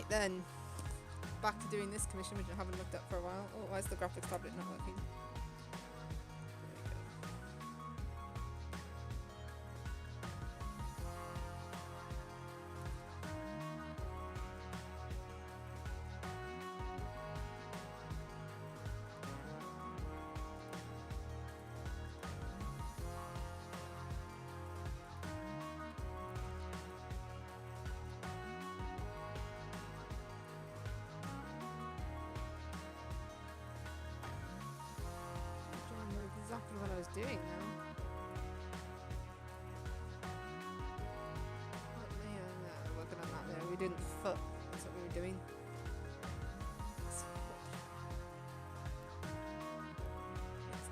Right then, back to doing this commission, which I haven't looked at for a while. Oh, why is the graphics tablet not working? Exactly what I was doing now. Working on that there. We didn't foot. That's what we were doing. It's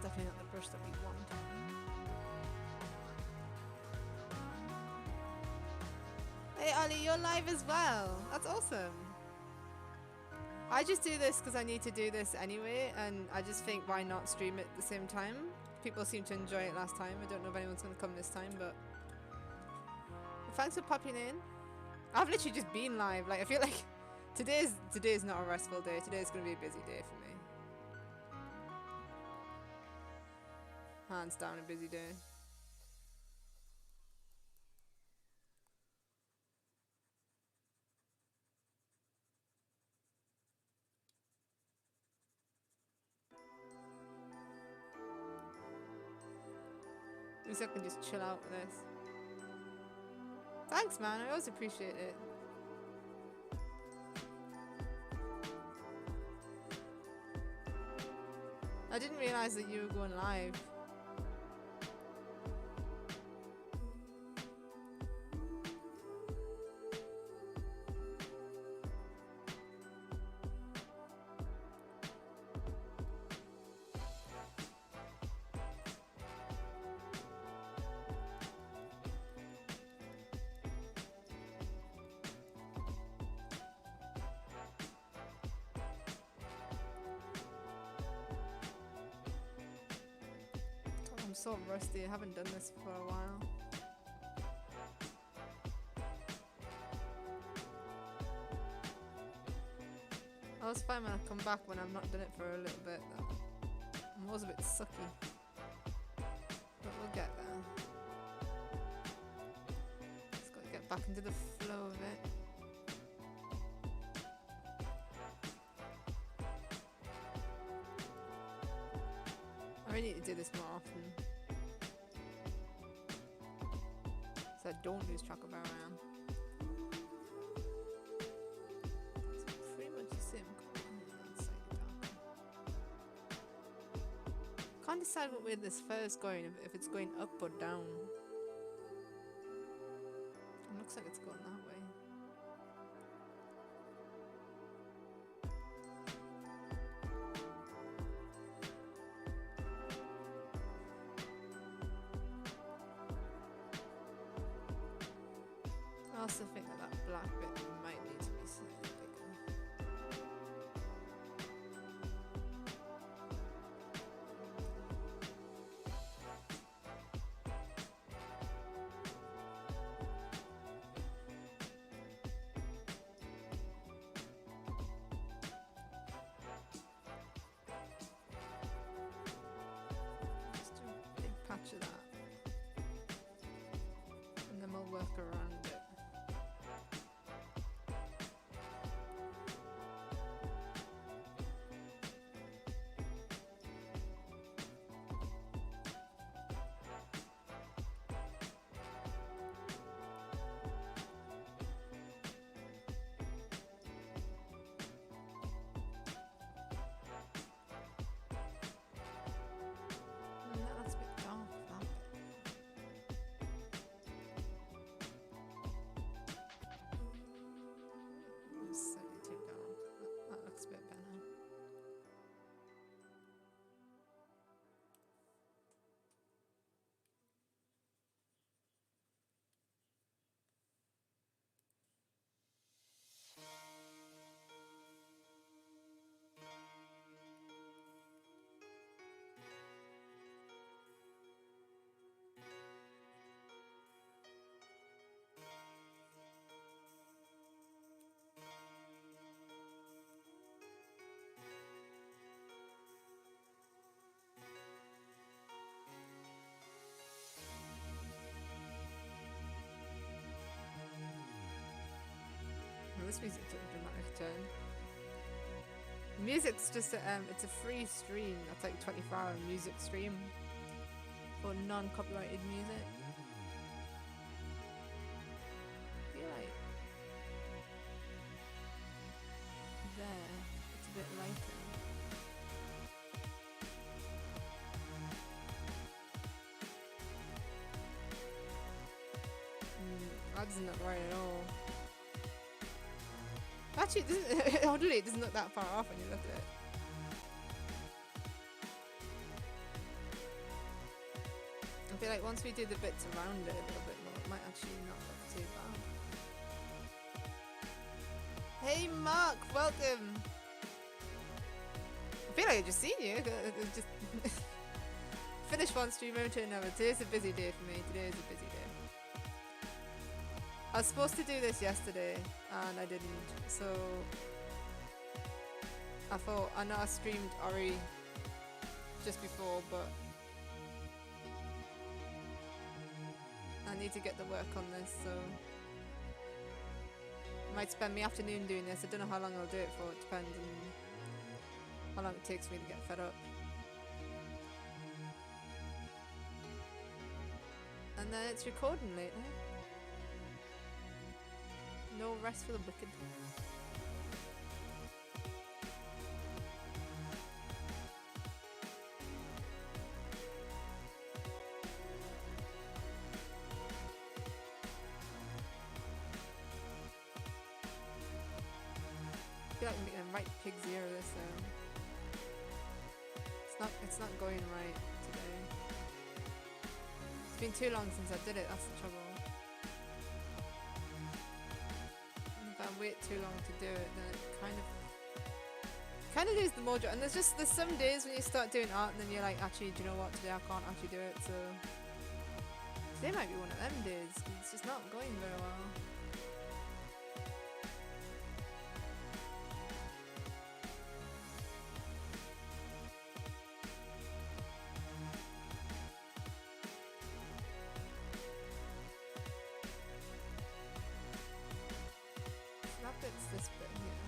definitely not the brush that we want. Hey Ollie, you're live as well. That's awesome. I just do this because I need to do this anyway, and I just think why not stream it at the same time? People seem to enjoy it last time. I don't know if anyone's going to come this time, but thanks for popping in. I've literally just been live. Like, I feel like today's not a restful day. Today's going to be a busy day for me. Hands down, a busy day. At least I can just chill out with this. Thanks, man. I always appreciate it. I didn't realize that you were going live. I'm so rusty. I haven't done this for a while. I always find when I come back when I've not done it for a little bit that I'm always a bit sucky. But we'll get there. Just got to get back into the flow of it. I really need to do this more often, so I don't lose track of where I am. It's pretty much the same colour. Can't decide what way this fur is going, if it's going up or down. It looks like it's going that way. I also think that black bit might need to be slightly bigger. Just do a big patch of that, and then we'll work around it. That's a bit dark, that bit. this music took a dramatic turn. Music's just it's a free stream. That's like 24-hour music stream for non-copyrighted music. I feel like there, it's a bit lighter. That doesn't look right at all. Actually, oddly, it doesn't look that far off when you look at it. I feel like once we do the bits around it a little bit more, it might actually not look too bad. Hey Mark, welcome! I feel like I've just seen you. Just finish one stream over to another. Today's a busy day for me. Today is a busy day. I was supposed to do this yesterday and I didn't, so I thought, I know I streamed Ori just before, but I need to get the work on this, so I might spend the afternoon doing this. I don't know how long I'll do it for, it depends on how long it takes me to get fed up. And then it's recording later. No rest for the wicked. I feel like I'm making a right pig's ear of this though. It's not going right today. It's been too long since I did it, that's the trouble. If I wait too long to do it, then it kind of lose the mojo. And there's some days when you start doing art and then you're like, actually, do you know what, today I can't actually do it, so today might be one of them days, 'cause it's just not going very well. It's this bit here.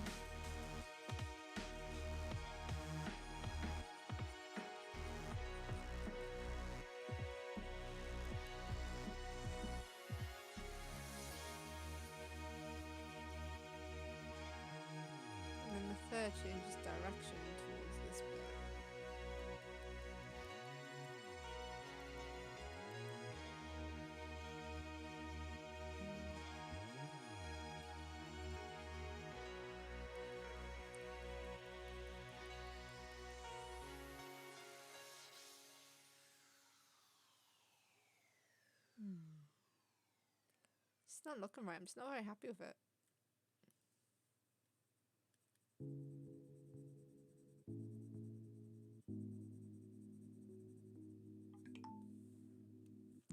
And then the third changes direction towards this bit. It's not looking right. I'm just not very happy with it.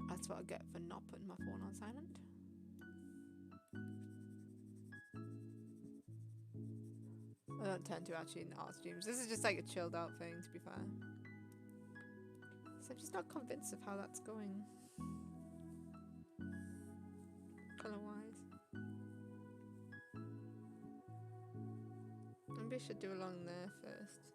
That's what I get for not putting my phone on silent. I don't tend to actually in art streams. This is just like a chilled out thing, to be fair. So I'm just not convinced of how that's going. Colour-wise. Maybe I should do along there first.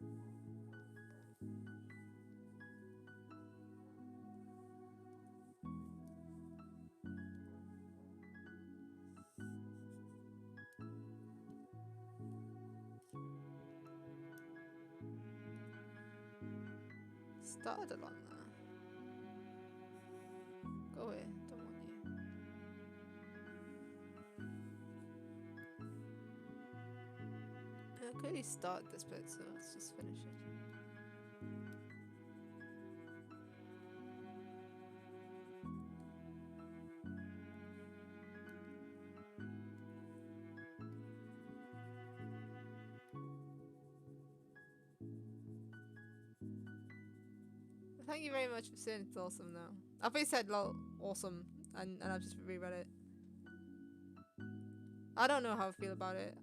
Started along there. Go away, don't want you. I could really start this bit, so let's just finish it. Thank you very much for saying it's awesome though. I've always said lol awesome and I've just reread it. I don't know how I feel about it.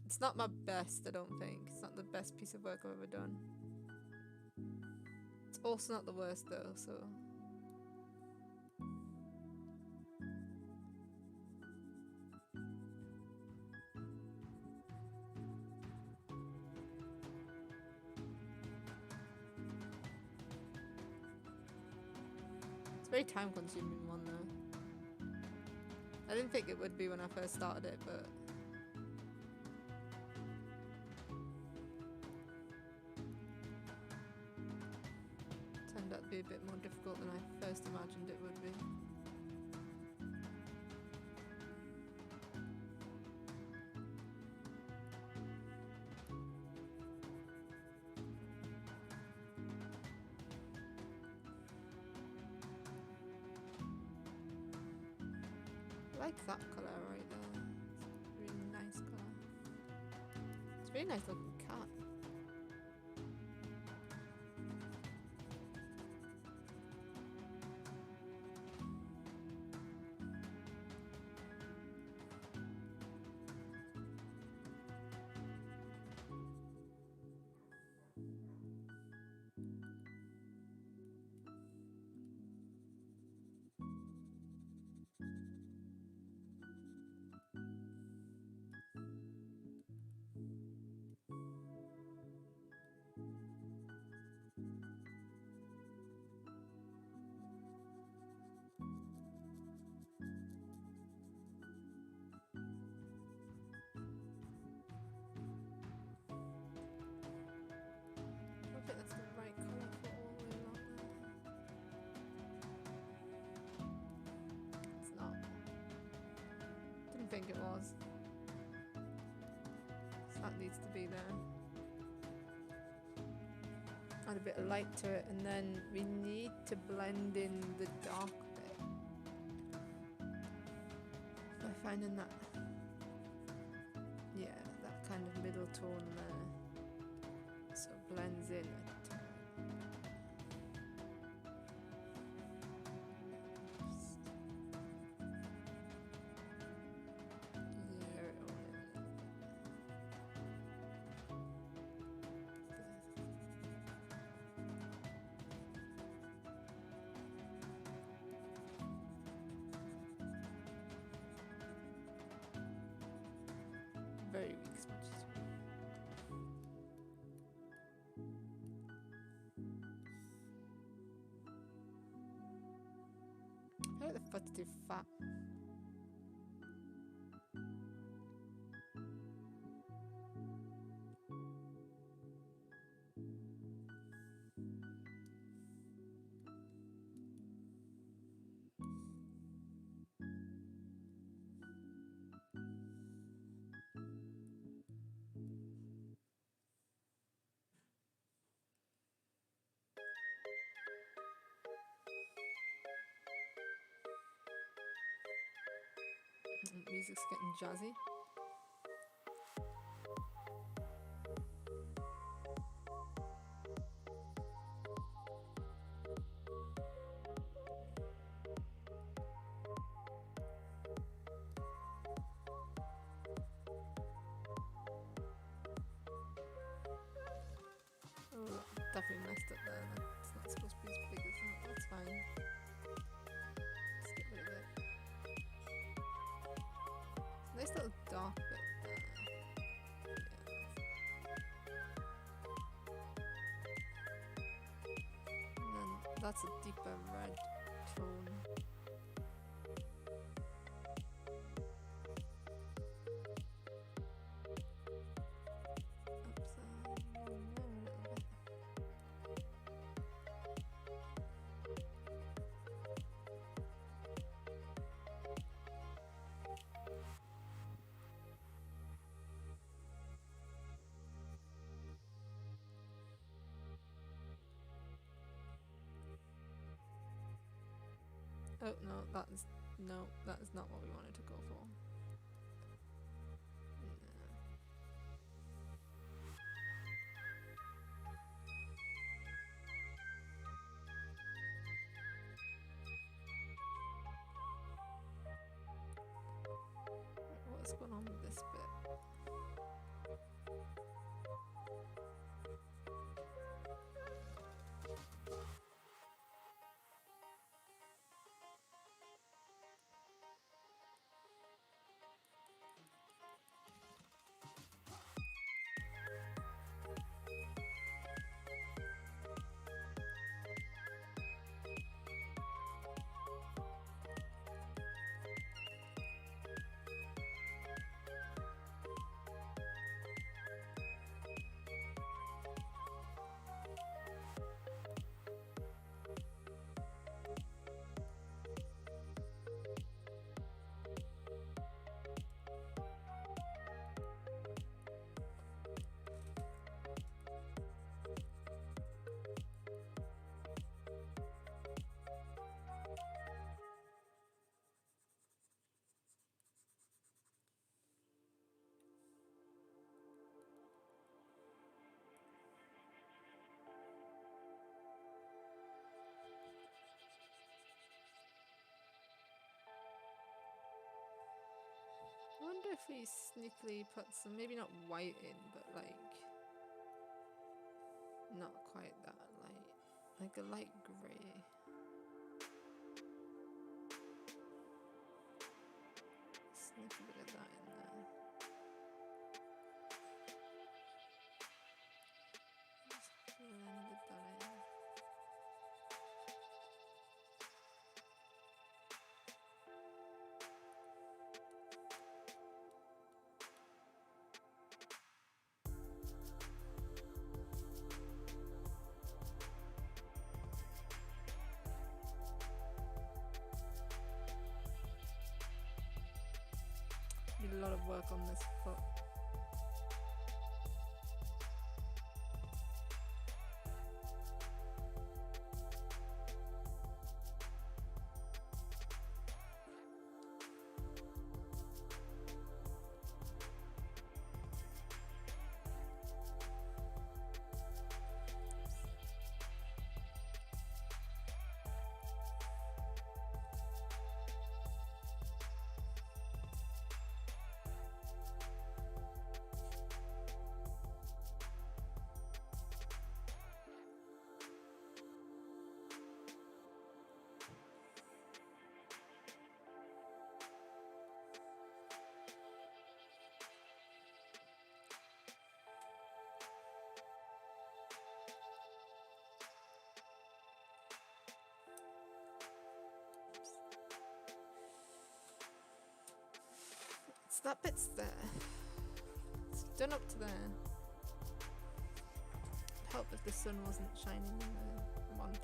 It's not my best, I don't think. It's not the best piece of work I've ever done. It's also not the worst though, so very time consuming one though. I didn't think it would be when I first started it, but it turned out to be a bit more difficult than I first imagined it would be. I like that colour right there. It's a really nice colour. It's a really nice looking cat. I think that's the right colour for all the way along there. It's not. Didn't think it was. So that needs to be there. Add a bit of light to it, and then we need to blend in the dark bit by finding that, yeah, that kind of middle tone there. So it blends in. Very weak smudges. I feel like the foot's too fat. Music's getting jazzy. Oh, definitely messed up there. That's not supposed to be as big as that. That's fine. Let's get rid of it. Nice little dark bit there. Yeah. And then that's a deeper red tone. Oh no, that is not what we wanted to go for. No. What's going on with this bit? if we sneakily put some, maybe not white in, but like not quite that light, like a light grey. Sneak a bit of that in there. Blended that in. Need a lot of work on this foot. So that bit's there. It's done up to there. It'd help if the sun wasn't shining in the monitor.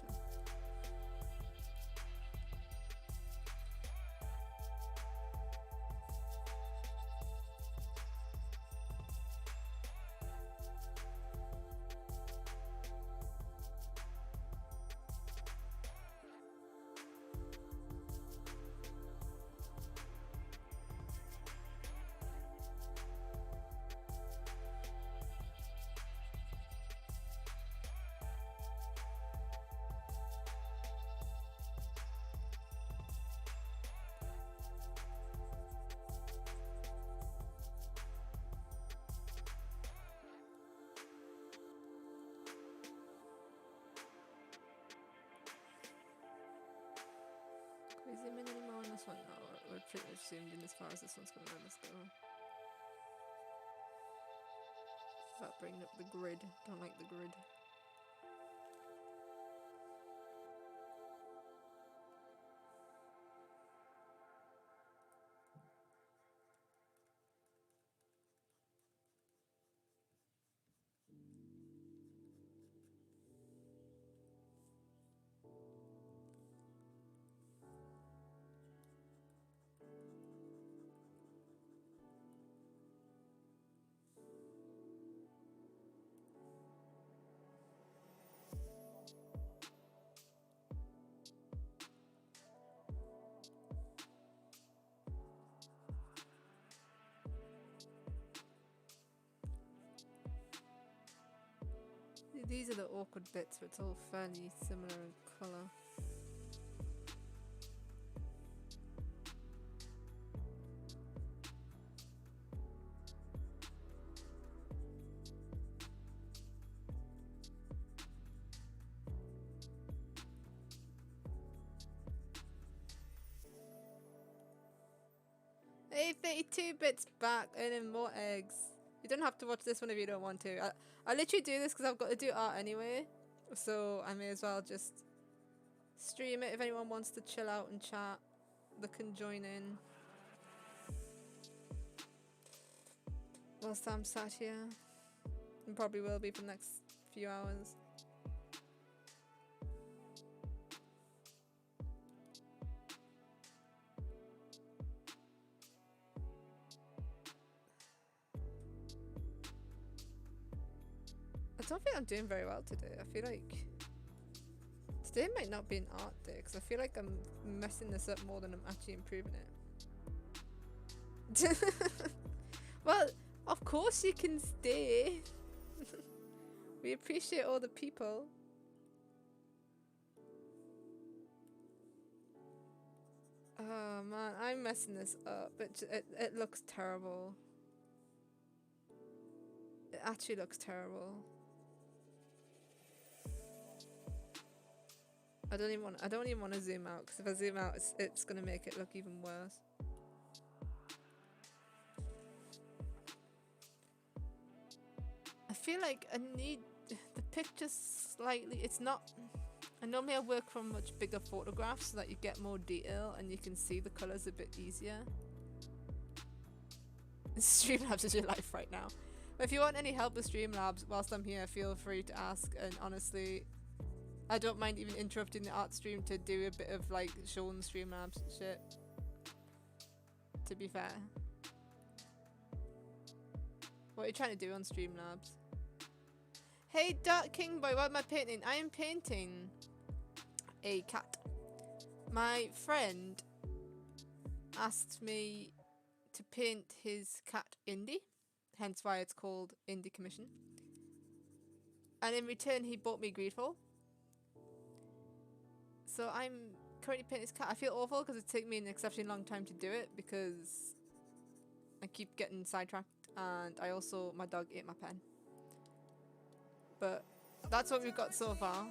Can we zoom in anymore on this one? No, we're pretty much zoomed in as far as this one's going to let us go. About bringing up the grid. Don't like the grid. These are the awkward bits, but it's all fairly similar in colour. Hey, 32 bits back, earning more eggs. You don't have to watch this one if you don't want to. I literally do this because I've got to do art anyway. So I may as well just stream it if anyone wants to chill out and chat. They can join in. Whilst I'm sat here. And probably will be for the next few hours. I don't think I'm doing very well today. I feel like today might not be an art day because I feel like I'm messing this up more than I'm actually improving it. Well, of course you can stay. We appreciate all the people. Oh man, I'm I'm messing this up. It looks terrible. It actually looks terrible. I don't even want to zoom out, because if I zoom out, it's gonna make it look even worse. I feel like I need the picture slightly. It's not. And normally I work from much bigger photographs so that you get more detail and you can see the colours a bit easier. Streamlabs is your life right now. But if you want any help with Streamlabs whilst I'm here, feel free to ask. And honestly, I don't mind even interrupting the art stream to do a bit of like showing Streamlabs shit. To be fair. What are you trying to do on Streamlabs? Hey Dark King Boy, what am I painting? I am painting a cat. My friend asked me to paint his cat Indy, hence why it's called Indy Commission. And in return he bought me Greedfall. So I'm currently painting his cat. I feel awful because it's taken me an exceptionally long time to do it because I keep getting sidetracked, and I also, my dog ate my pen. But that's what we've got so far.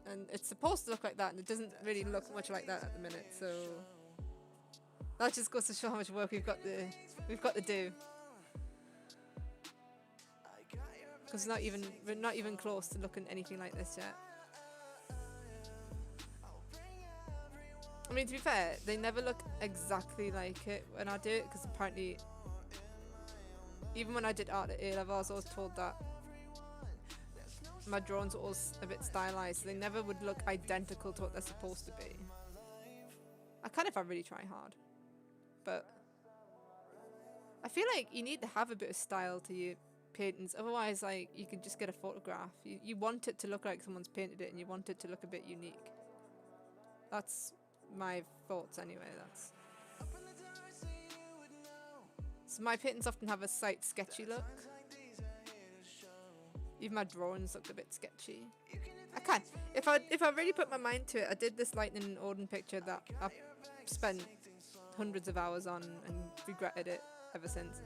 And it's supposed to look like that, and it doesn't really look much like that at the minute, so that just goes to show how much work we've got to do. Because we're not even close to looking anything like this yet. I mean, to be fair, they never look exactly like it when I do it, because apparently, even when I did art at A-level, I was always told that my drawings were always a bit stylized, so they never would look identical to what they're supposed to be. I can if I really try hard, but I feel like you need to have a bit of style to your paintings, otherwise like you can just get a photograph. You want it to look like someone's painted it, and you want it to look a bit unique. That's my thoughts anyway. So my paintings often have a slight sketchy look. Even my drawings look a bit sketchy. I can. If I really put my mind to it, I did this Lightning and Odin picture that I've spent hundreds of hours on and regretted it ever since.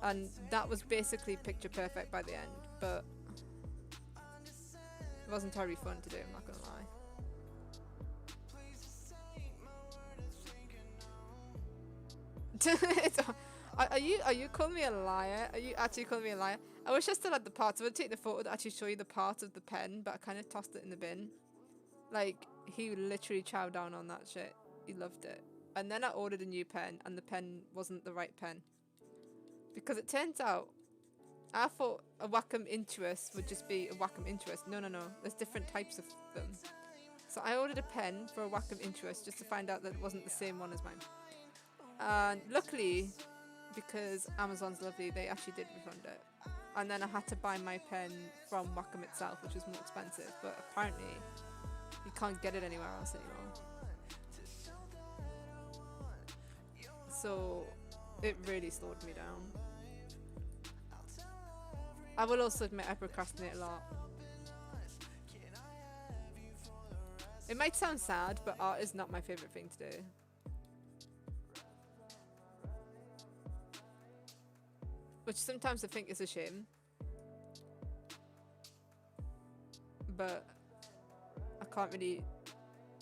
And that was basically picture perfect by the end, but it wasn't terribly fun to do, I'm not gonna lie. Are you calling me a liar? Are you actually calling me a liar? I wish I still had the parts. I would take the photo to actually show you the parts of the pen, but I kind of tossed it in the bin. Like, he literally chowed down on that shit. He loved it. And then I ordered a new pen, and the pen wasn't the right pen. Because it turns out, I thought a Wacom Intuos would just be a Wacom Intuos. No. There's different types of them. So I ordered a pen for a Wacom Intuos just to find out that it wasn't the same one as mine. And luckily, because Amazon's lovely, they actually did refund it. And then I had to buy my pen from Wacom itself, which was more expensive, but apparently you can't get it anywhere else anymore. So it really slowed me down. I will also admit I procrastinate a lot. It might sound sad, but art is not my favourite thing to do. Which sometimes I think is a shame. But I can't really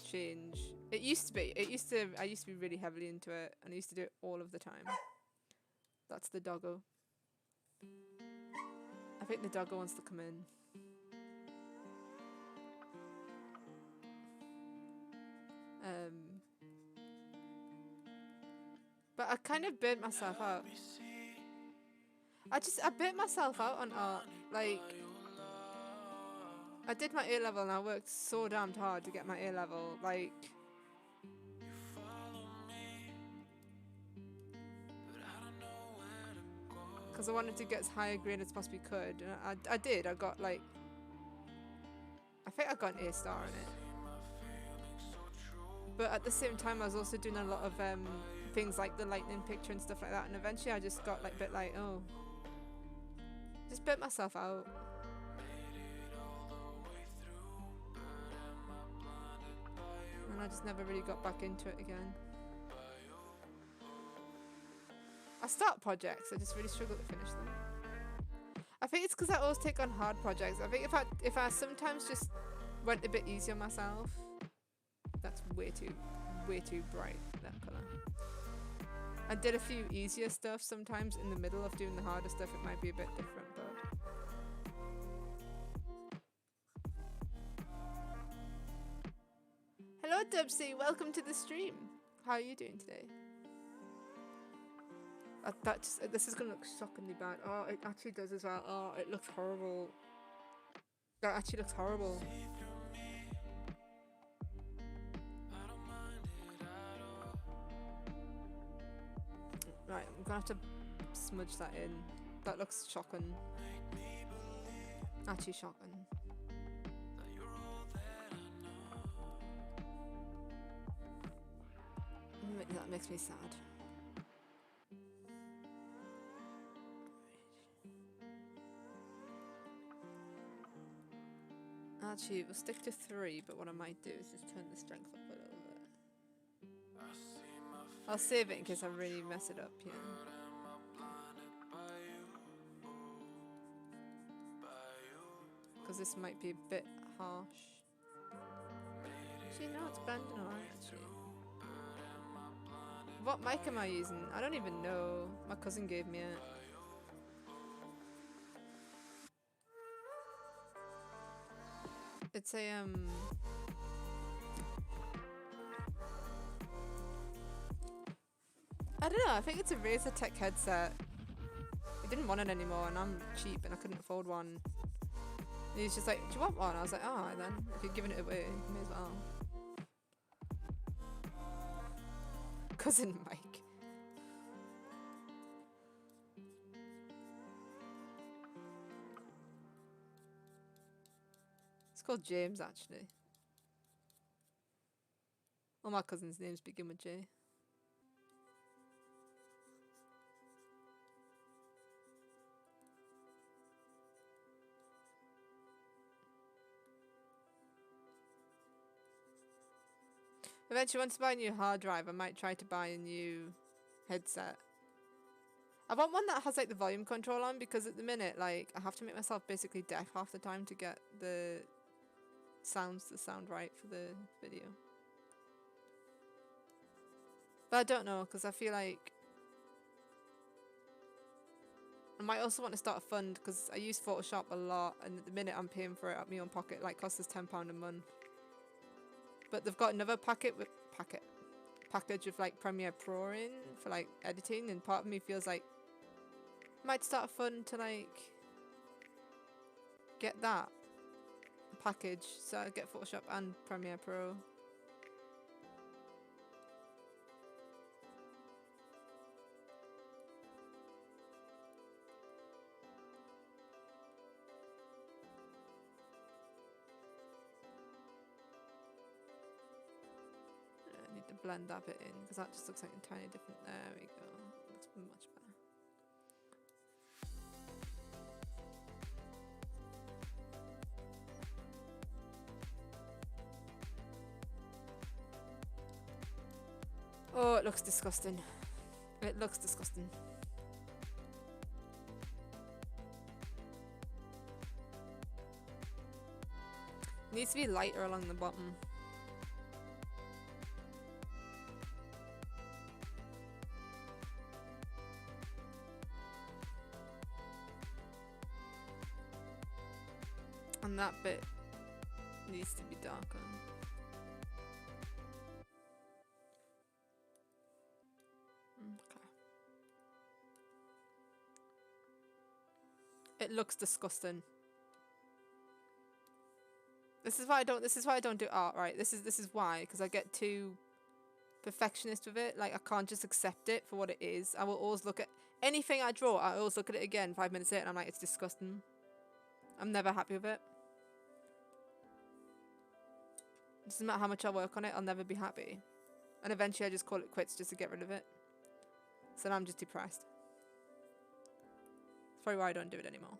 change. It used to be. I used to be really heavily into it, and I used to do it all of the time. That's the doggo. I think the doggo wants to come in. But I kind of burnt myself out. I burnt myself out on art. Like, I did my A-level and I worked so damned hard to get my A-level. Like, because I wanted to get as high a grade as possibly could. And I did. I got like, I think I got an A-star in it. But at the same time, I was also doing a lot of things like the lightning picture and stuff like that. And eventually I just got like a bit like, oh, just burnt myself out. And I just never really got back into it again. I start projects, I just really struggle to finish them. I think it's because I always take on hard projects. I think if I sometimes just went a bit easier on myself. That's way too bright, that colour. I did a few easier stuff sometimes in the middle of doing the harder stuff. It might be a bit different, but... Hello Dubsy, welcome to the stream. How are you doing today? This is gonna look shockingly bad. Oh, it actually does as well. Oh, it looks horrible. That actually looks horrible. Right, I'm gonna have to smudge that in. That looks shocking. Actually shocking. That makes me sad. Actually, we'll stick to 3, but what I might do is just turn the strength up a little bit. I'll save it in case I really mess it up, yeah. Because this might be a bit harsh. Actually, no, it's blending alright, actually. What mic am I using? I don't even know. My cousin gave me it. It's a, I don't know, I think it's a Razer Tech headset. I didn't want it anymore and I'm cheap and I couldn't afford one. And he's just like, do you want one? I was like, oh, then, if you're giving it away, you may as well. Cousin Mike. It's called James, actually. All my cousins' names begin with J. Eventually, once I buy a new hard drive, I might try to buy a new headset. I want one that has like the volume control on because at the minute, like, I have to make myself basically deaf half the time to get the sounds to sound right for the video. But I don't know because I feel like I might also want to start a fund because I use Photoshop a lot and at the minute I'm paying for it out of my own pocket. Like, costs us £10 a month. But they've got another package of like Premiere Pro in for like editing, and part of me feels like I might start a fund to like get that package so I get Photoshop and Premiere Pro. To blend that bit in because that just looks like a tiny different. There we go. That's much better. Oh, it looks disgusting. It looks disgusting. It needs to be lighter along the bottom. And that bit needs to be darker. Okay. It looks disgusting. This is why I don't do art, right? This is why, because I get too perfectionist with it. Like, I can't just accept it for what it is. I will always look at anything I draw, I always look at it again 5 minutes later and I'm like, it's disgusting. I'm never happy with it. It doesn't matter how much I work on it, I'll never be happy. And eventually I just call it quits just to get rid of it. So now I'm just depressed. That's probably why I don't do it anymore.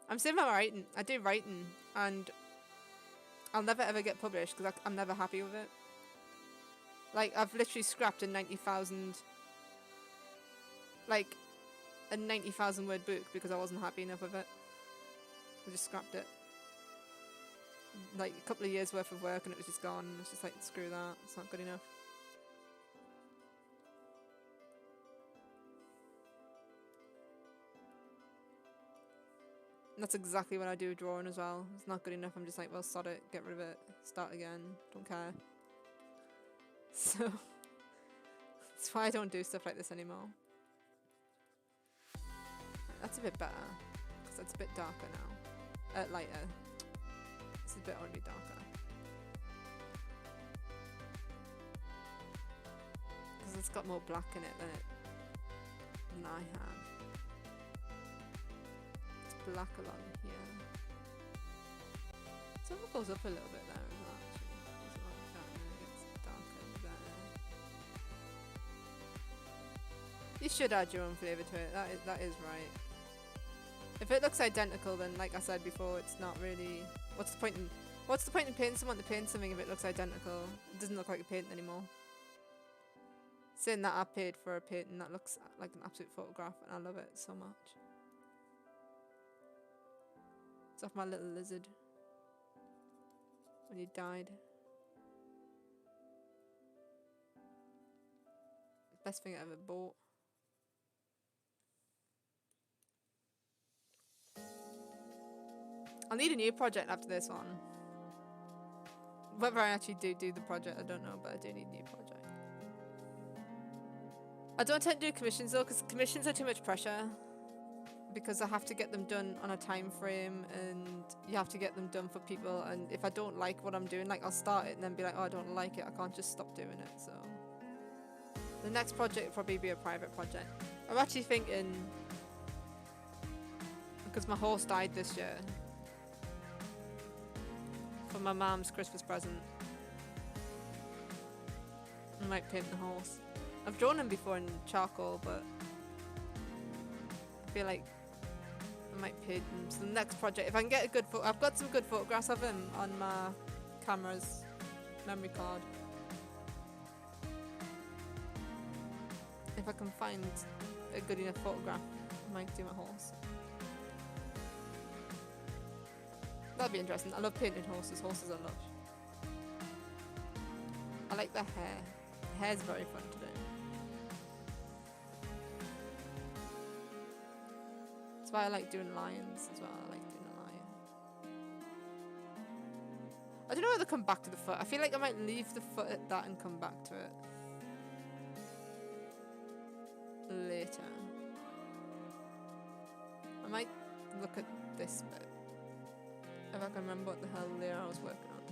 I'm still not writing. I do writing and I'll never ever get published because I'm never happy with it. Like, I've literally scrapped a 90,000 like a 90,000 word book because I wasn't happy enough with it. I just scrapped it. Like a couple of years worth of work and it was just gone. It's just like, screw that, it's not good enough. And that's exactly what I do with drawing as well. It's not good enough, I'm just like, well, sod it, get rid of it, start again, don't care. So, that's why I don't do stuff like this anymore. That's a bit better, because that's a bit darker now. Lighter. This is a bit already darker. Because it's got more black in it than I have. It's black along here. So it goes up a little bit there as well, actually. It's like that, and then it gets darker there. You should add your own flavour to it, that is right. If it looks identical, then like I said before, it's not really... What's the point in paying someone to paint something if it looks identical? It doesn't look like a painting anymore. Saying that I paid for a painting that looks like an absolute photograph, and I love it so much. It's off my little lizard. When he died. Best thing I ever bought. I'll need a new project after this one. Whether I actually do the project, I don't know, but I do need a new project. I don't tend to do commissions though, because commissions are too much pressure. Because I have to get them done on a time frame, and you have to get them done for people, and if I don't like what I'm doing, like I'll start it and then be like, oh, I don't like it, I can't just stop doing it, so. The next project will probably be a private project. I'm actually thinking, because my horse died this year, for my mum's Christmas present, I might paint the horse. I've drawn him before in charcoal, but I feel like I might paint him. So the next project, if I can get a good I've got some good photographs of him on my camera's memory card. If I can find a good enough photograph, I might do my horse. That'd be interesting. I love painting horses. Horses are lush. I like the hair. The hair's very fun to do. That's why I like doing lions as well. I like doing a lion. I don't know whether to come back to the foot. I feel like I might leave the foot at that and come back to it later. I might look at this bit. If I can remember what the hell layer I was working on.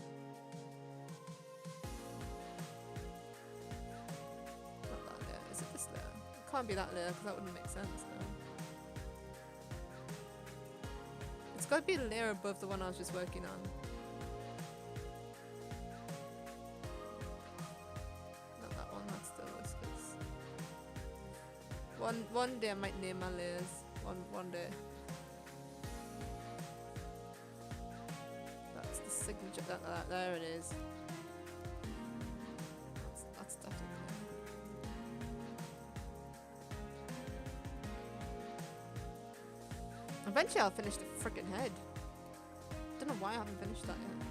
Not that layer. Is it this layer? It can't be that layer because that wouldn't make sense though. It's got to be a layer above the one I was just working on. Not that one, that's the whiskers. One day I might name my layers. One day. That's the signature. There it is. That's definitely. Eventually I'll finish the frickin' head. Don't know why I haven't finished that yet.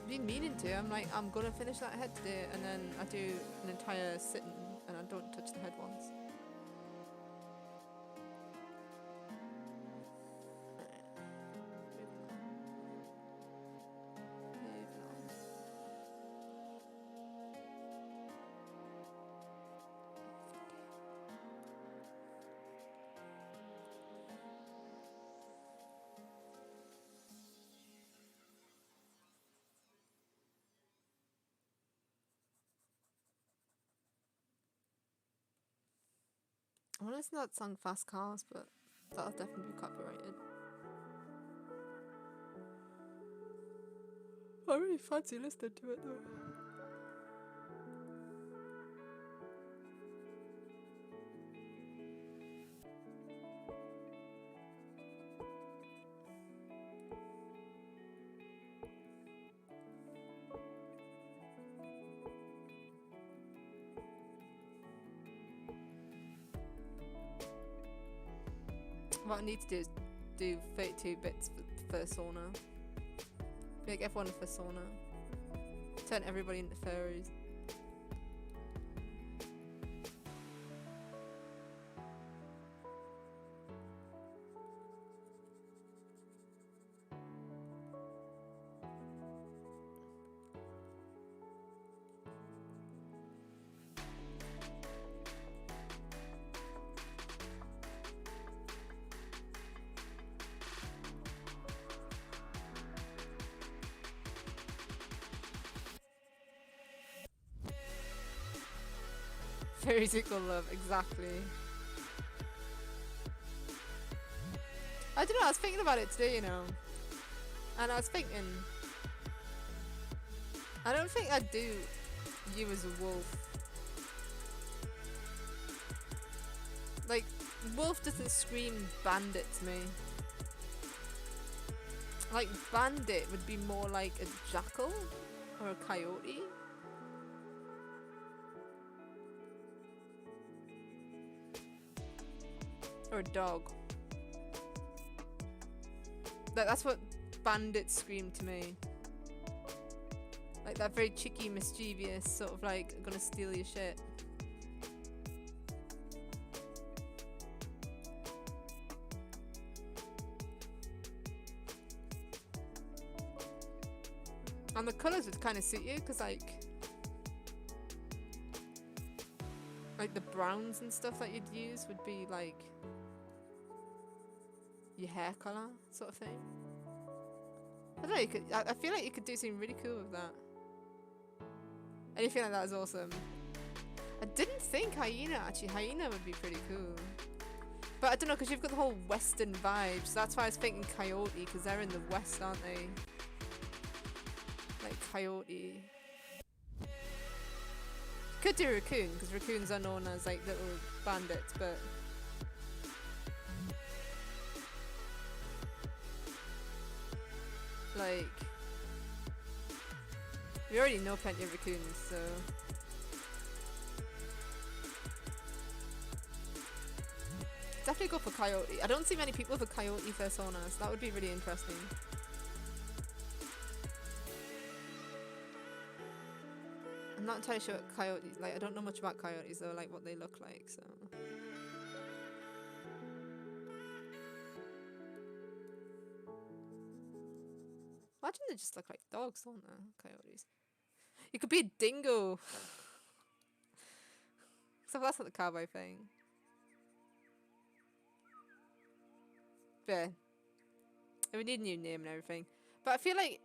I've been meaning to. I'm like, I'm gonna finish that head today, and then I do an entire sitting and I don't touch the head once. I want to listen to that song Fast Cars, but that'll definitely be copyrighted. I really fancy listening to it though. What I need to do is do 32 bits for sauna. Make everyone a sauna. Turn everybody into furries. Fairies equal love, exactly. I don't know, I was thinking about it today, you know. And I was thinking, I don't think I'd do you as a wolf. Like, wolf doesn't scream bandit to me. Like, bandit would be more like a jackal or a coyote. Or a dog. That's what bandits scream to me. Like that very cheeky, mischievous, sort of like, gonna steal your shit. And the colours would kind of suit you, because like the browns and stuff that you'd use would be like your hair colour sort of thing. I don't know, you could, I feel like you could do something really cool with that. Anything like that is awesome. I didn't think hyena, actually. Hyena would be pretty cool. But I don't know, because you've got the whole western vibes. So that's why I was thinking coyote, because they're in the west, aren't they? Like coyote. Could do raccoon, because raccoons are known as like little bandits, but like we already know plenty of raccoons, so definitely go for coyote. I don't see many people with coyote personas. That would be really interesting. I'm not entirely sure what coyotes, like I don't know much about coyotes though, like what they look like, so. Imagine they just look like dogs, don't they? Coyotes. You could be a dingo. So that's not the cowboy thing. But yeah. We need a new name and everything. But I feel like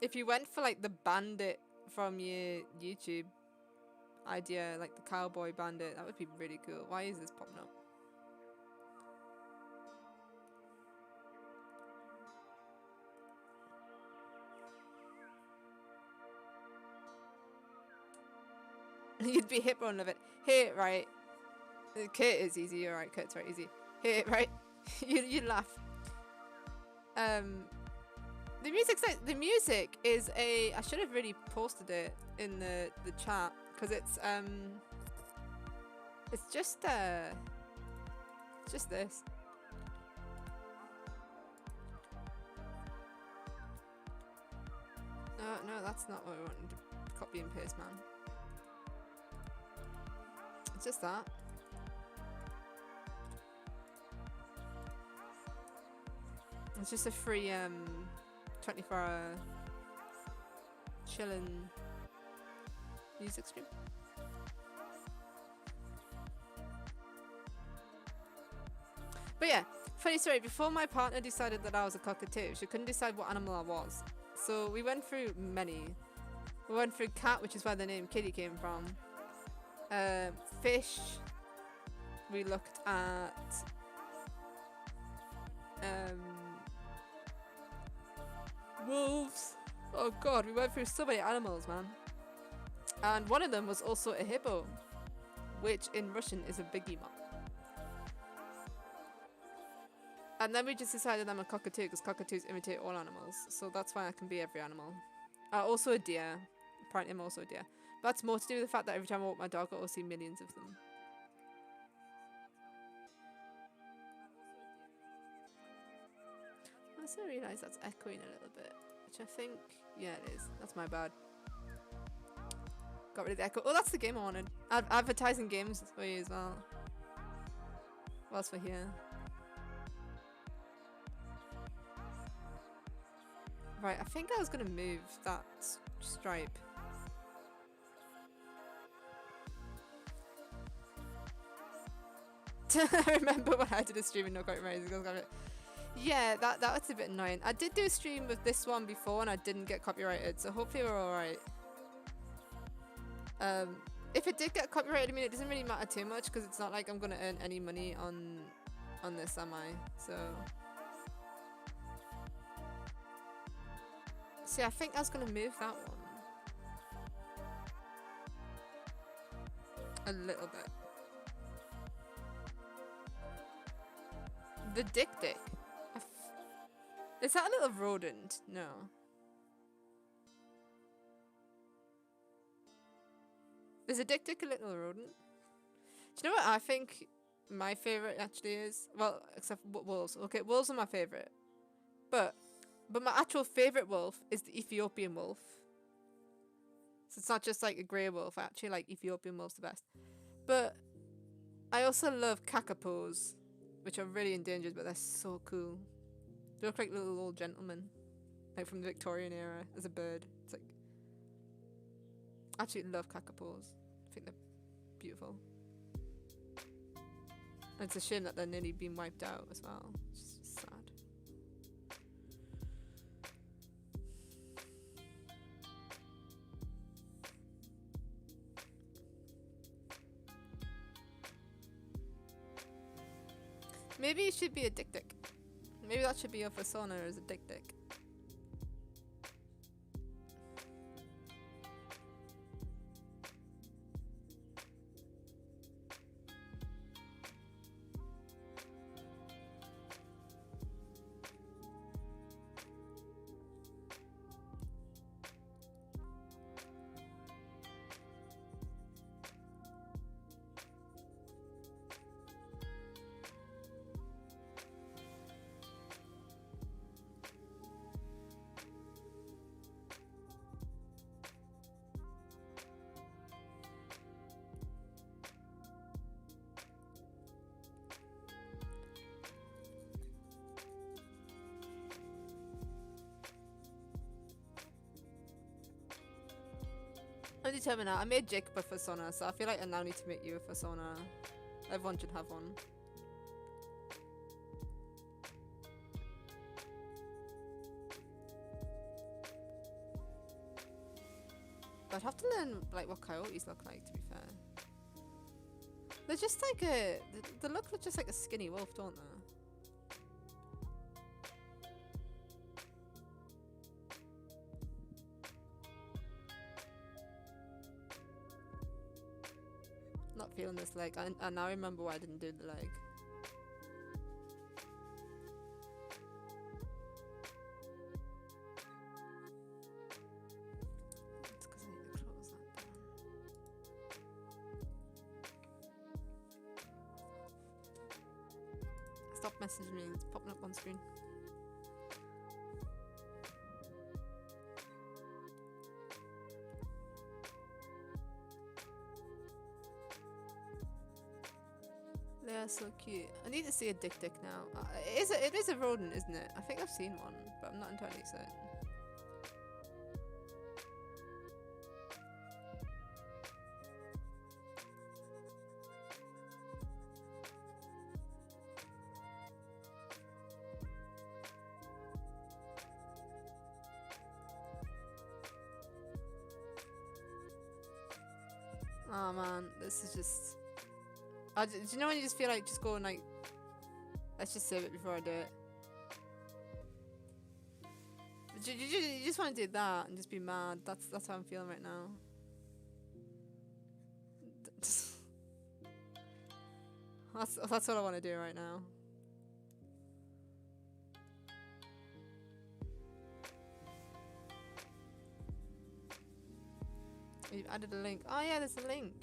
if you went for like the bandit from your YouTube idea, like the cowboy bandit, that would be really cool. Why is this popping up? You'd be hippo and love it. Hey, right. Kit is easy, you're right, Kit's right, easy. Hey, right. you laugh. The music is a, I should have really posted it in the chat, because it's just this. No, that's not what we wanted to copy and paste, man. It's just that. It's just a free 24-hour chillin' music stream. But yeah, funny story, before my partner decided that I was a cockatoo, she couldn't decide what animal I was. So we went through many. We went through cat, which is where the name Kitty came from. Fish. We looked at wolves. Oh god, we went through so many animals, man. And one of them was also a hippo, which in Russian is a behemoth. And then we just decided I'm a cockatoo, because cockatoos imitate all animals, so that's why I can be every animal. Also a deer. Apparently I'm also a deer. But that's more to do with the fact that every time I walk my dog, I will see millions of them. also realise that's echoing a little bit, which I think, yeah, it is. That's my bad. Got rid of the echo. Oh, that's the game I wanted. Advertising games for you as well. Whilst we're here. Right, I think I was gonna move that stripe. I remember when I did a stream and no copyright. Yeah, that was a bit annoying. I did do a stream with this one before and I didn't get copyrighted, so hopefully we're alright. If it did get copyrighted, I mean, it doesn't really matter too much because it's not like I'm gonna earn any money on this, am I? So see, I think I was gonna move that one a little bit. The dick. Is that a little rodent? No. Is a dick a little rodent? Do you know what I think my favourite actually is? Well, except for wolves. Okay, wolves are my favourite. But my actual favourite wolf is the Ethiopian wolf. So it's not just like a grey wolf. I actually like Ethiopian wolves the best. But I also love kakapos, which are really endangered, but they're so cool. They look like little old gentlemen, like from the Victorian era as a bird. It's like, I actually love kakapos. I think they're beautiful. And it's a shame that they're nearly being wiped out as well. It's just sad. Maybe it should be a dick. Maybe that should be your persona as a dick. I'm determined now. I made Jacob a persona, so I feel like I now need to make you a persona. Everyone should have one. But I'd have to learn like what coyotes look like, to be fair. They're just like they look just like a skinny wolf, don't they? Not feeling this leg. I now remember why I didn't do the leg. It's because I need to close that down. Stop messaging me. It's popping up on screen. They're so cute. I need to see a dick now. It is a rodent, isn't it? I think I've seen one, but I'm not entirely certain. Oh man, this is just... do you know when you just feel like just going like, let's just save it before I do it? You just want to do that and just be mad. That's how I'm feeling right now. That's what I want to do right now. You've added a link. Oh yeah, there's a link.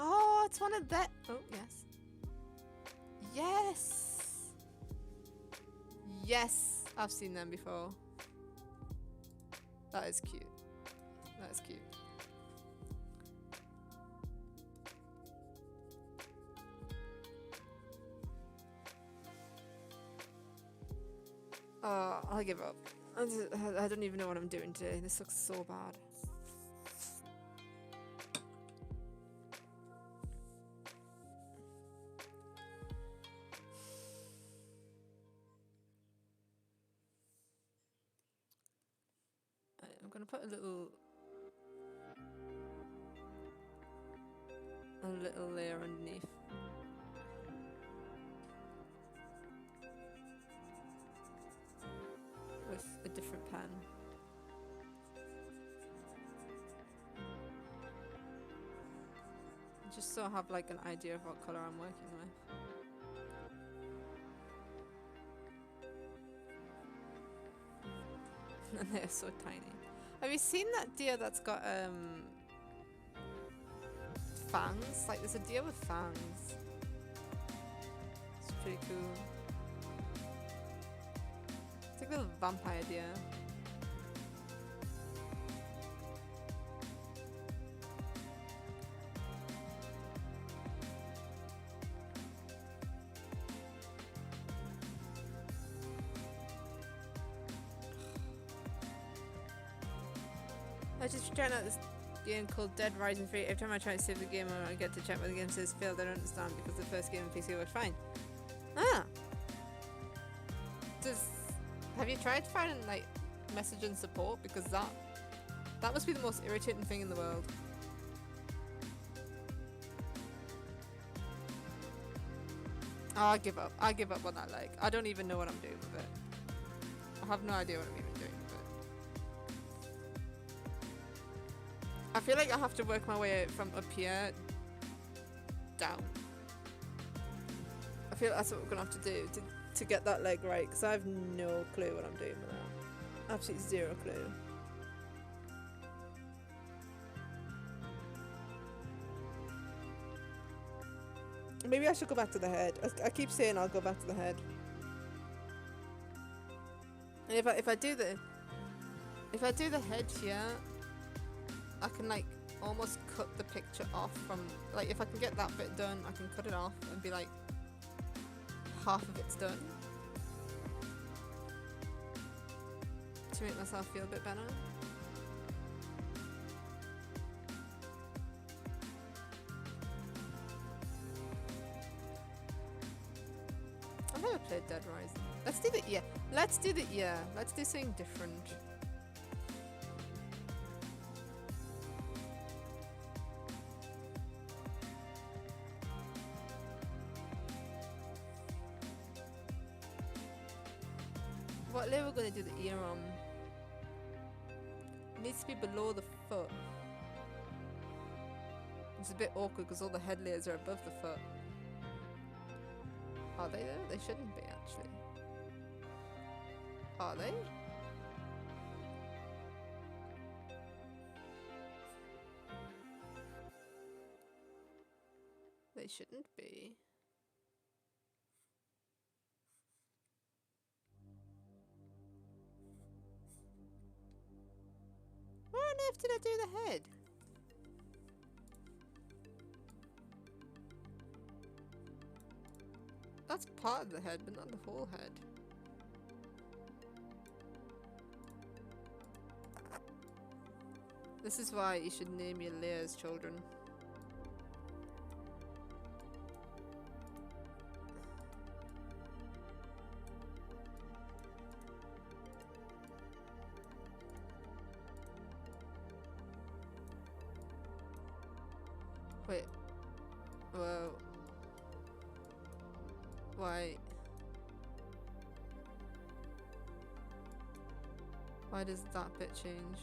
Oh, it's It's one of that. Oh, yes. Yes! Yes! I've seen them before. That is cute. That is cute. Oh, I'll give up. I don't even know what I'm doing today. This looks so bad. I'm gonna put a little layer underneath. With a different pen. Just so I have like an idea of what colour I'm working with. And they're so tiny. Have you seen that deer that's got fangs? Like there's a deer with fangs. It's pretty cool. It's like a little vampire deer. I was just trying out this game called Dead Rising 3. Every time I try to save the game or I get to check whether the game says failed, I don't understand because the first game on PC worked fine. Ah! Have you tried finding like message and support? Because that must be the most irritating thing in the world. Oh, I give up. I give up on that. Like, I don't even know what I'm doing with it. I have no idea what I'm even doing with it. I feel like I have to work my way from up here down. I feel that's what we're gonna have to do to get that leg right, because I have no clue what I'm doing with that. Absolutely zero clue. Maybe I should go back to the head. I keep saying I'll go back to the head. And if I do the head here, I can like almost cut the picture off from, like, if I can get that bit done, I can cut it off and be like half of it's done to make myself feel a bit better. I've never played Dead Rising. Let's do the ear. Let's do the ear. Let's do something different. What layer we're gonna do the ear on? It needs to be below the foot. It's a bit awkward because all the head layers are above the foot. Are they though? They shouldn't be actually. Are they? They shouldn't be. Where on earth did I do the head? That's part of the head, but not the whole head. This is why you should name your layers, children. Wait. Whoa. Why? Why does that bit change?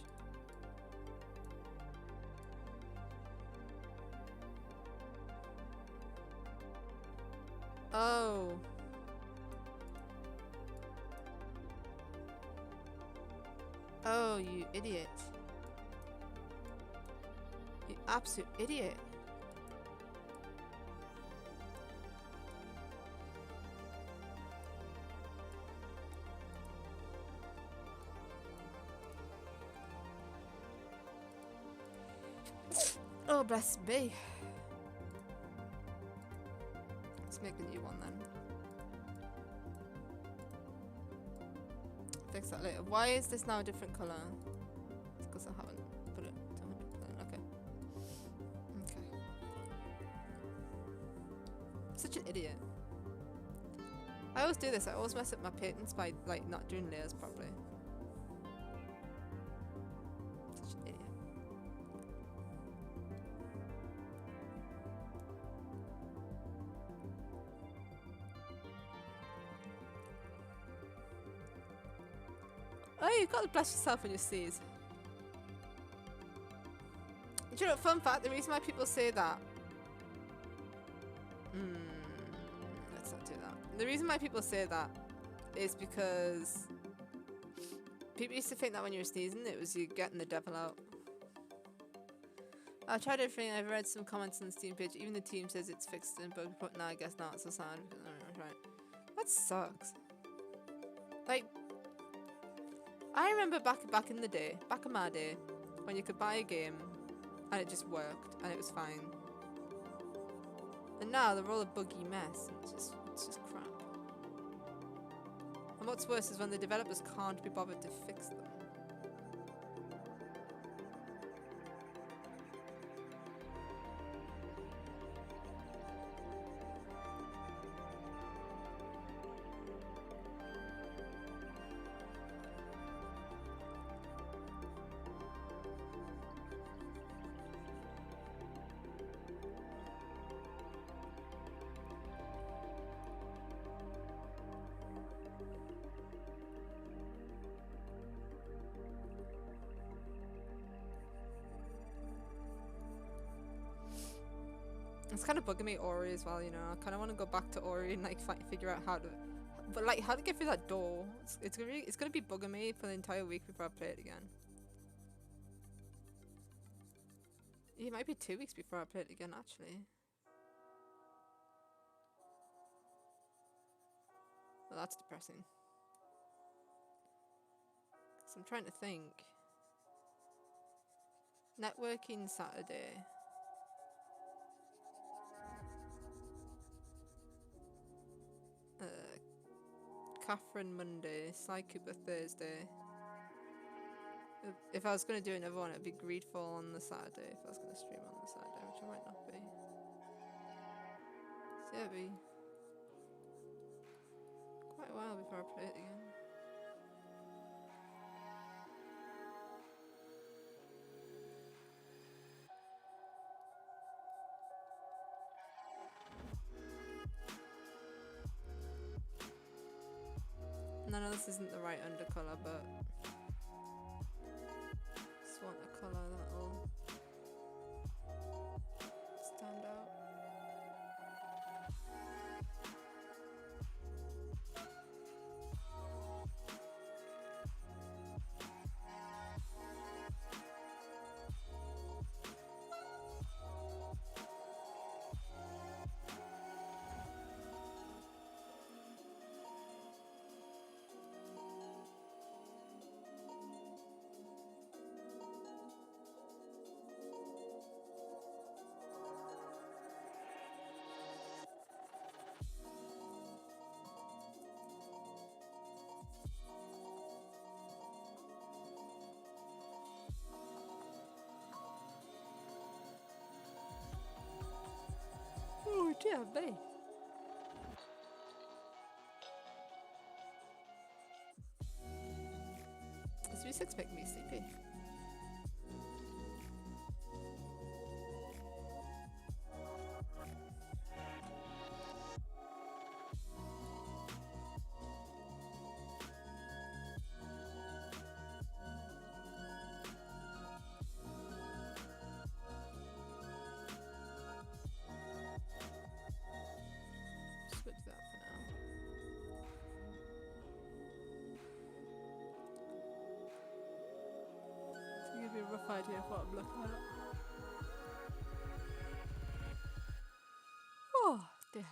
Oh. Oh, you idiot. You absolute idiot. bless me. Let's make a new one then. Fix that later. Why is this now a different colour? It's because I haven't put it to 100%. Okay. Okay. Such an idiot. I always do this. I always mess up my patents by like not doing layers properly. Such an idiot. Oh, you've got to bless yourself when you sneeze. Do you know, fun fact, the reason why people say that... let's not do that. The reason why people say that is because people used to think that when you were sneezing, it was you getting the devil out. I tried everything. I've read some comments on the Steam page. Even the team says it's fixed and bug, but no, I guess not. It's so sad. Right. That sucks. Like, I remember back in the day, back in my day, when you could buy a game and it just worked and it was fine. And now they're all a buggy mess. And it's just crap. And what's worse is when the developers can't be bothered to fix them. It's kind of bugging me Ori as well, you know. I kind of want to go back to Ori and like figure out how to, but like how to get through that door. It's gonna be bugging me for the entire week before I play it again. It might be 2 weeks before I play it again, actually. Well, that's depressing. 'Cause I'm trying to think. Networking Saturday. Catherine Monday, Sly Cooper Thursday. If I was going to do another one, it'd be Greedfall on the Saturday. If I was going to stream on the Saturday, which I might not be. So yeah, it'd be quite a while before I play it again. No, no, this isn't the right undercolour, but just want a colour that'll stand out. Oh dear me. This music's making me sleepy. Switch that for now. To give you a rough idea of what I'm looking at. Oh, dear me.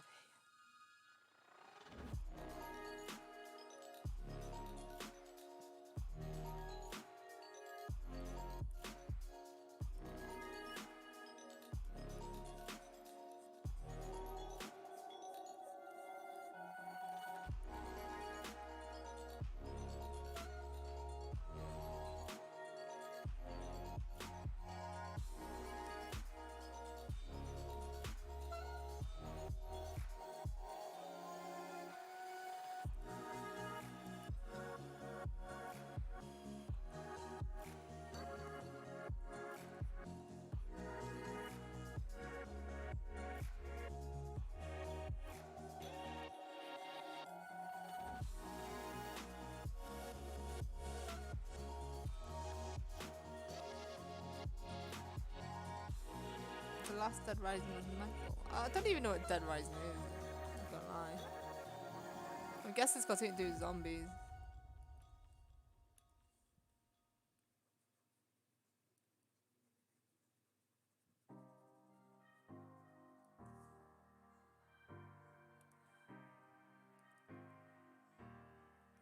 last Dead Rising was mental. I don't even know what Dead Rising is. I'm not gonna lie. I guess it's got something to do with zombies.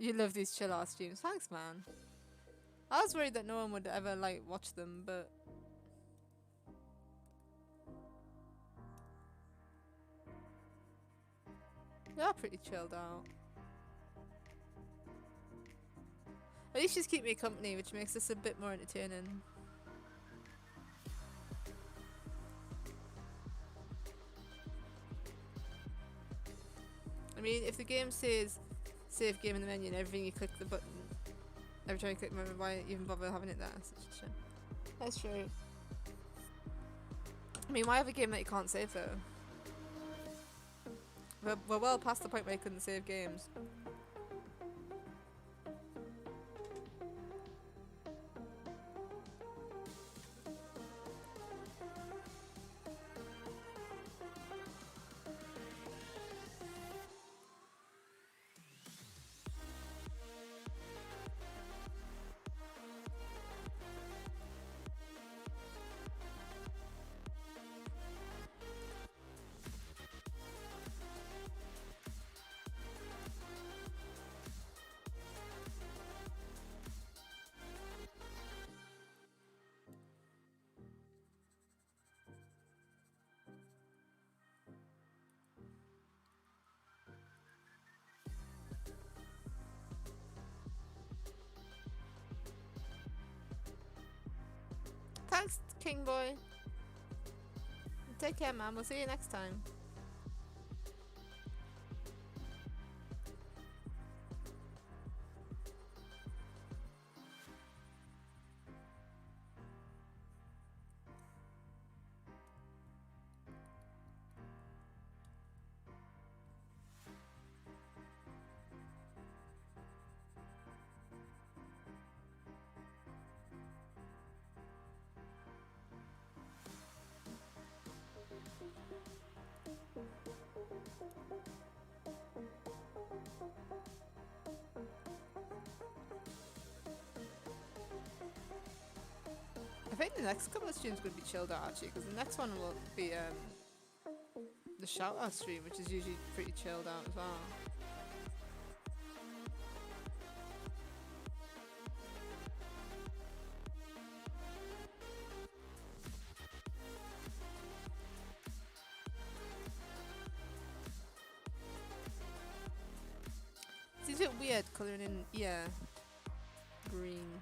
You love these chill out streams. Thanks, man. I was worried that no one would ever like watch them, but they are pretty chilled out. At least just keep me company, which makes this a bit more entertaining. I mean, if the game says save game in the menu and everything, you click the button every time you click the button, why even bother having it there? Such a shame. That's true. I mean, why have a game that you can't save though? We're well past the point where you couldn't save games. Thanks, King Boy. Take care, man. We'll see you next time. I think the next couple of streams are going to be chilled out actually, because the next one will be the shout out stream, which is usually pretty chilled out as well. It's a bit weird colouring in ear green.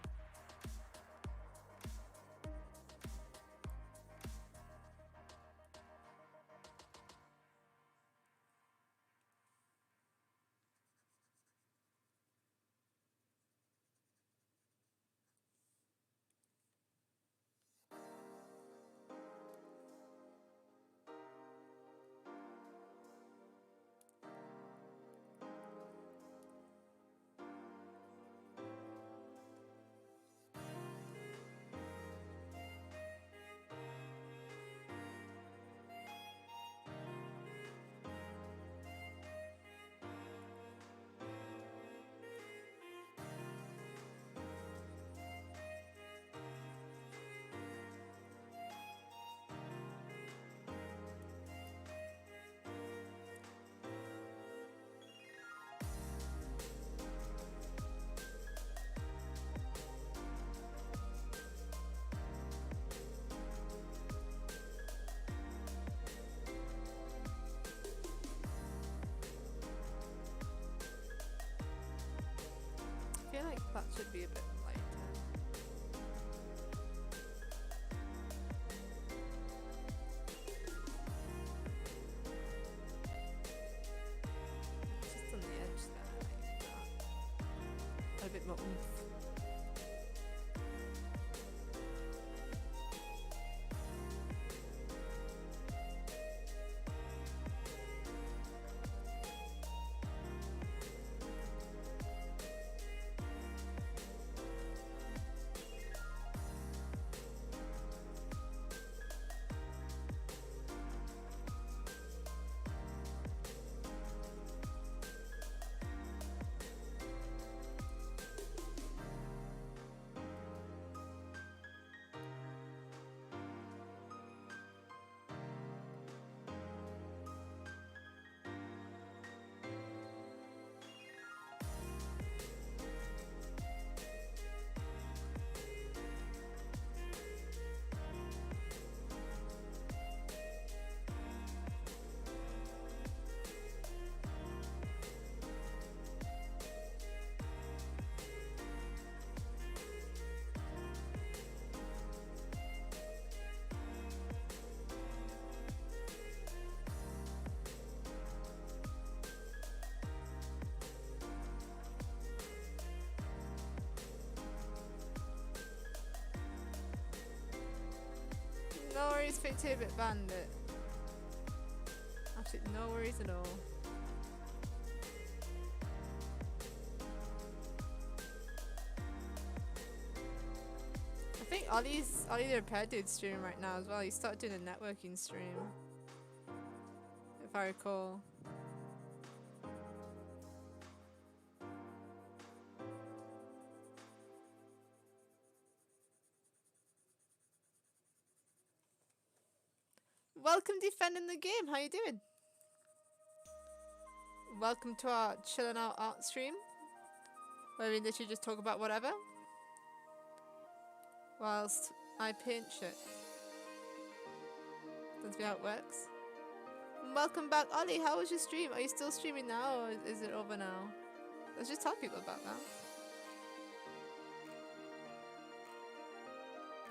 I feel like that should be a bit lighter. Just on the edge there, like that. A bit more oomph. worries, Fake 2-Bit banned it. Absolutely no worries at all. I think Ollie the Repair Dude's streaming right now as well. He started doing a networking stream, if I recall. Welcome defending the game. How you doing? Welcome to our chilling out art stream, where we literally just talk about whatever whilst I paint shit. That's how it works. Welcome back, Ollie. How was your stream? Are you still streaming now, or is it over now? Let's just tell people about that.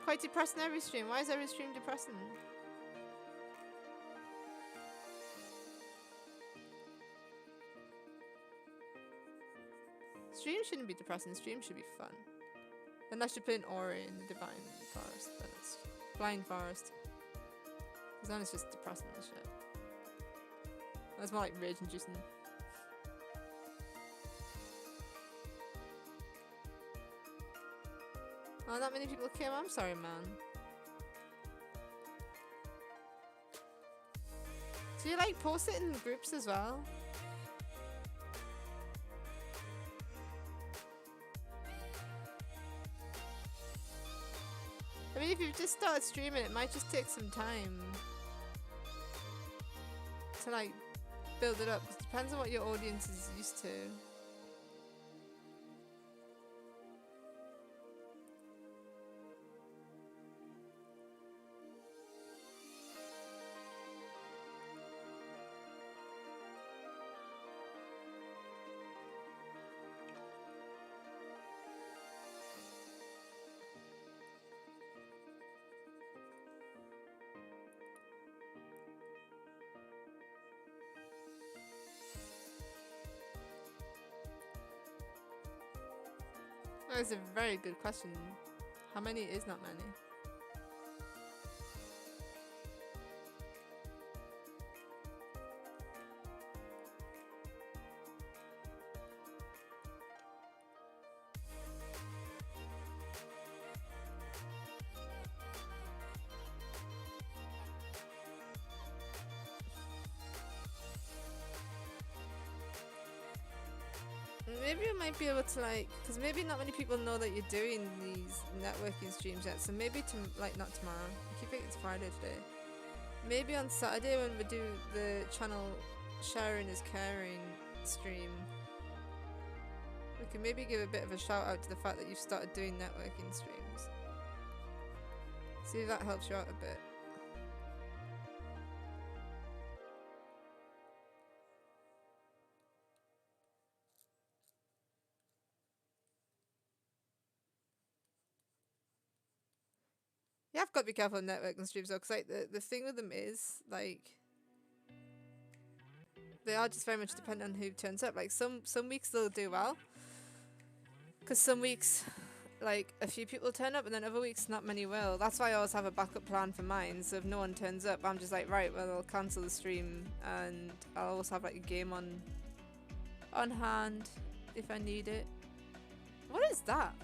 Quite depressing every stream. Why is every stream depressing? Stream shouldn't be depressing. Stream should be fun. Unless you're playing Ori in the Divine Forest, then it's Blind Forest. Because then it's just depressing as shit. That's more like rage inducing. Oh, that many people came. I'm sorry, man. Do you like post it in groups as well? I mean, if you've just started streaming, it might just take some time to like build it up. It depends on what your audience is used to. That's a very good question. How many is not many? Maybe I might be able to like, because maybe not many people know that you're doing these networking streams yet, so maybe like not tomorrow, I keep thinking it's Friday today, maybe on Saturday when we do the channel sharing is caring stream, we can maybe give a bit of a shout out to the fact that you've started doing networking streams. See if that helps you out a bit. Yeah, I've got to be careful on networking streams though, because like the thing with them is like they are just very much dependent on who turns up. Like some weeks they'll do well, because some weeks like a few people turn up, and then other weeks not many will. That's why I always have a backup plan for mine. So if no one turns up, I'm just like, right, well I'll cancel the stream, and I'll always have like a game on hand if I need it. What is that?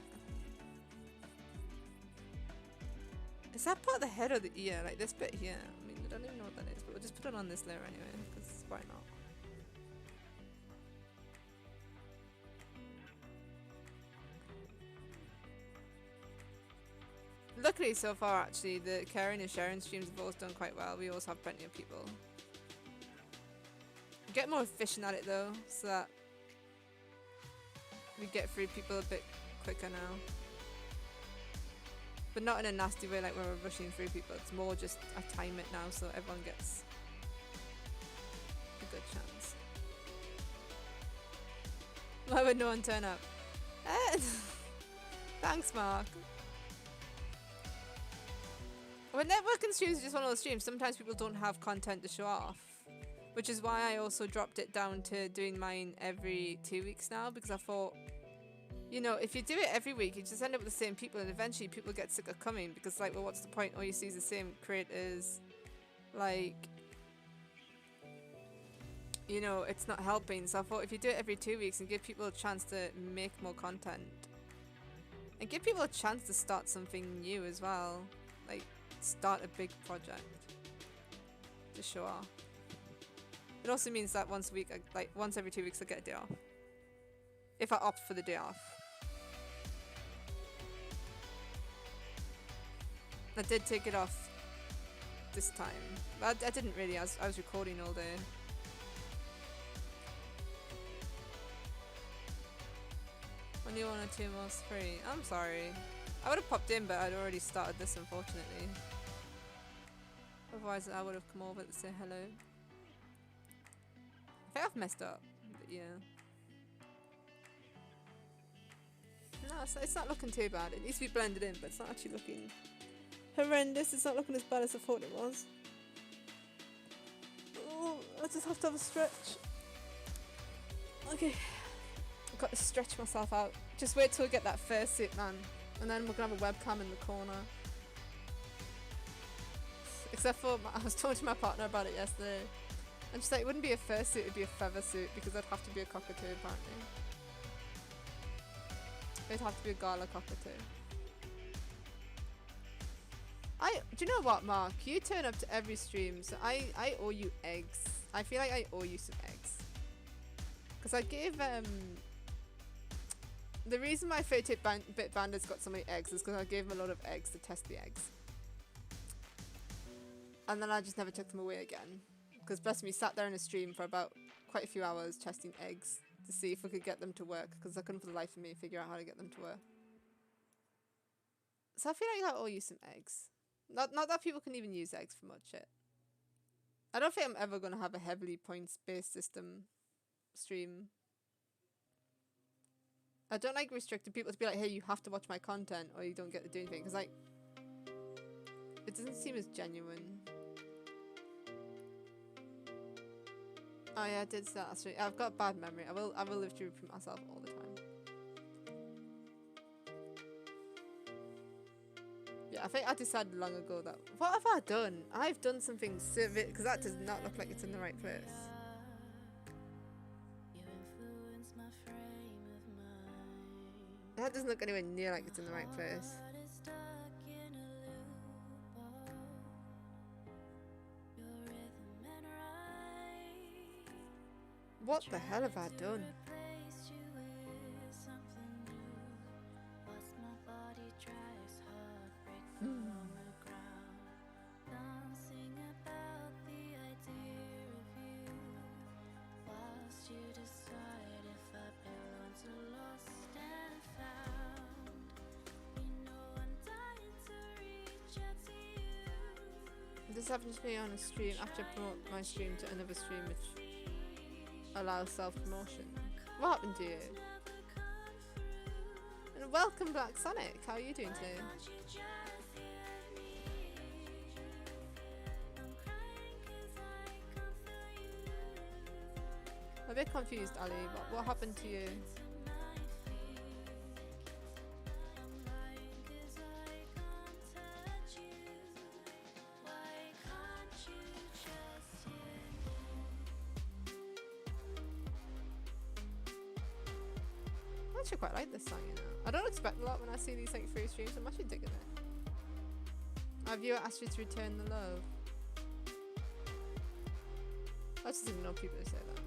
Is that part of the head or the ear? Like this bit here? I mean, I don't even know what that is, but we'll just put it on this layer anyway, because why not? Luckily so far, actually, the caring and sharing streams have always done quite well. We always have plenty of people. Get more efficient at it though, so that we get through people a bit quicker now. But not in a nasty way, like when we're rushing through people. It's more just I time it now so everyone gets a good chance. Why would no one turn up? Thanks, Mark. When networking streams is just one of those streams, sometimes people don't have content to show off. Which is why I also dropped it down to doing mine every 2 weeks now, because I thought You know, if you do it every week, you just end up with the same people, and eventually people get sick of coming because, like, well, what's the point? All you see is the same creators. Like, you know, it's not helping. So I thought if you do it every 2 weeks and give people a chance to make more content, and give people a chance to start something new as well, like start a big project to show off. It also means that once a week, like once every 2 weeks, I get a day off. If I opt for the day off. I did take it off this time. But I didn't really, I was recording all day. Only 1 or 2 more free. I'm sorry. I would have popped in, but I'd already started this, unfortunately. Otherwise, I would have come over to say hello. I think I've messed up, but yeah. No, it's not looking too bad. It needs to be blended in, but it's not actually looking horrendous. It's not looking as bad as I thought it was. Oh, I just have to have a stretch. Okay. I've got to stretch myself out. Just wait till I get that first suit, man. And then we're going to have a webcam in the corner. Except for, I was talking to my partner about it yesterday. And she's like, it wouldn't be a fursuit, it'd be a feather suit because I'd have to be a cockatoo apparently. It'd have to be a gala cockatoo. Do you know what, Mark? You turn up to every stream, so I owe you eggs. I feel like I owe you some eggs. Because I gave, the reason my 38-bit bandits got so many eggs is because I gave them a lot of eggs to test the eggs. And then I just never took them away again. Because bless me, sat there in a stream for about quite a few hours testing eggs to see if we could get them to work, because I couldn't for the life of me figure out how to get them to work. So I feel like I owe you some eggs. Not that people can even use eggs for much shit. I don't think I'm ever going to have a heavily points-based system stream. I don't like restricting people to be like, hey, you have to watch my content or you don't get to do anything, because like, it doesn't seem as genuine. Oh yeah, I did start last week. I've got bad memory. I will literally repeat myself all the time. Yeah, I think I decided long ago that, what have I done? I've done something civic, because that does not look like it's in the right place. That doesn't look anywhere near like it's in the right place. What the hell have I done? This happens to me on a stream after I promote my stream to another stream which allows self-promotion. What happened to you? And welcome Black Sonic, how are you doing today? I'm a bit confused, Ali. What happened to you? I actually quite like this song, you know. I don't expect a lot when I see these like free streams. I'm actually digging it. Our viewer asked you to return the love. I just didn't know people would say that.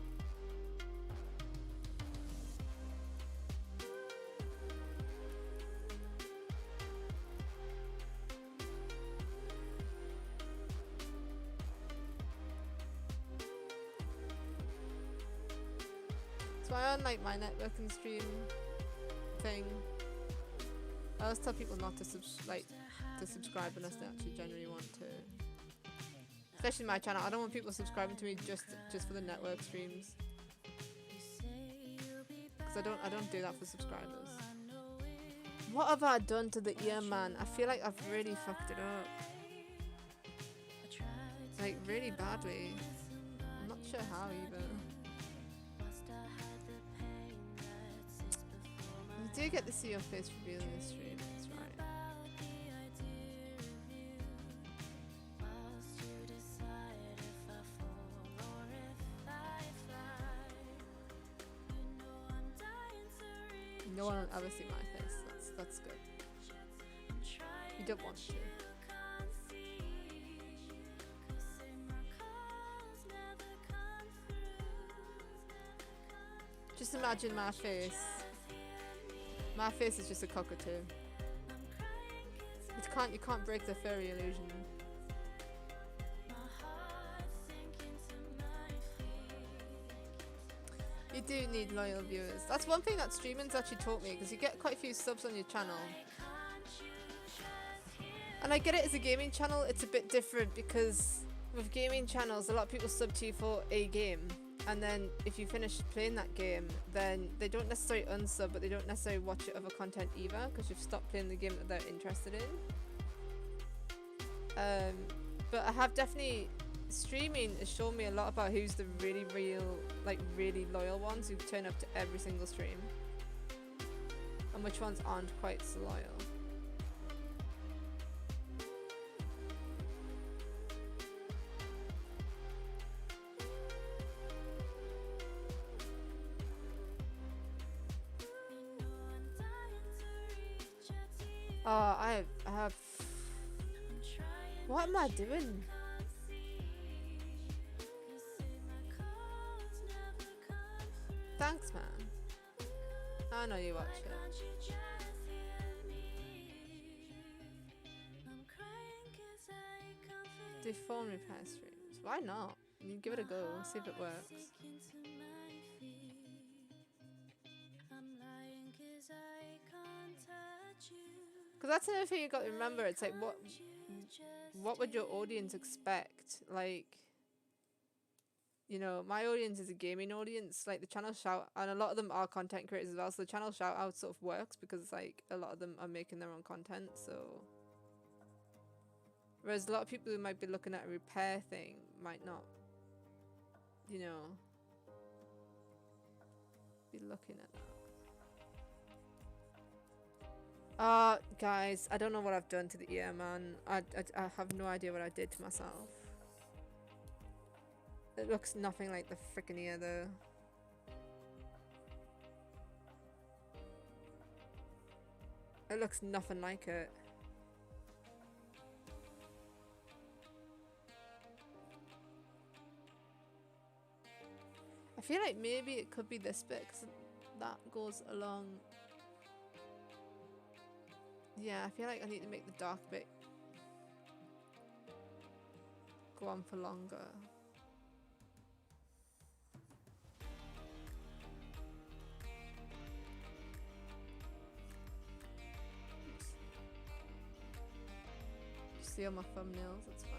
So I on like my networking stream thing, I always tell people not to subscribe unless they actually genuinely want to. Especially my channel, I don't want people subscribing to me just for the network streams. Because I don't do that for subscribers. What have I done to the ear, man? I feel like I've really fucked it up. Like really badly. I'm not sure how either. do get to see your face reveal in the stream, that's right. No one will ever see my face, that's good. You don't want to. Just imagine my face. My face is just a cockatoo. You can't break the furry illusion. You do need loyal viewers. That's one thing that streaming's actually taught me, because you get quite a few subs on your channel. And I get it, as a gaming channel, it's a bit different, because with gaming channels, a lot of people sub to you for a game. And then if you finish playing that game, then they don't necessarily unsub, but they don't necessarily watch your other content either, because you've stopped playing the game that they're interested in. But I have definitely, streaming has shown me a lot about who's the really real, like really loyal ones who turn up to every single stream, and which ones aren't quite so loyal. I have. What am I doing? Thanks, man. I know you watch it. Do phone repair streams. Why not? You give it a go, see if it works. Because that's another thing you got to remember. It's like, what would your audience expect? Like, you know, my audience is a gaming audience. Like, the channel shout, and a lot of them are content creators as well. So the channel shout out sort of works because like a lot of them are making their own content. So, whereas a lot of people who might be looking at a repair thing might not, you know, be looking at that. Guys, I don't know what I've done to the ear, man. I have no idea what I did to myself. It looks nothing like the frickin' ear, though. It looks nothing like it. I feel like maybe it could be this bit, because that goes along. Yeah, I feel like I need to make the dark bit go on for longer. Just see all my thumbnails, that's fine.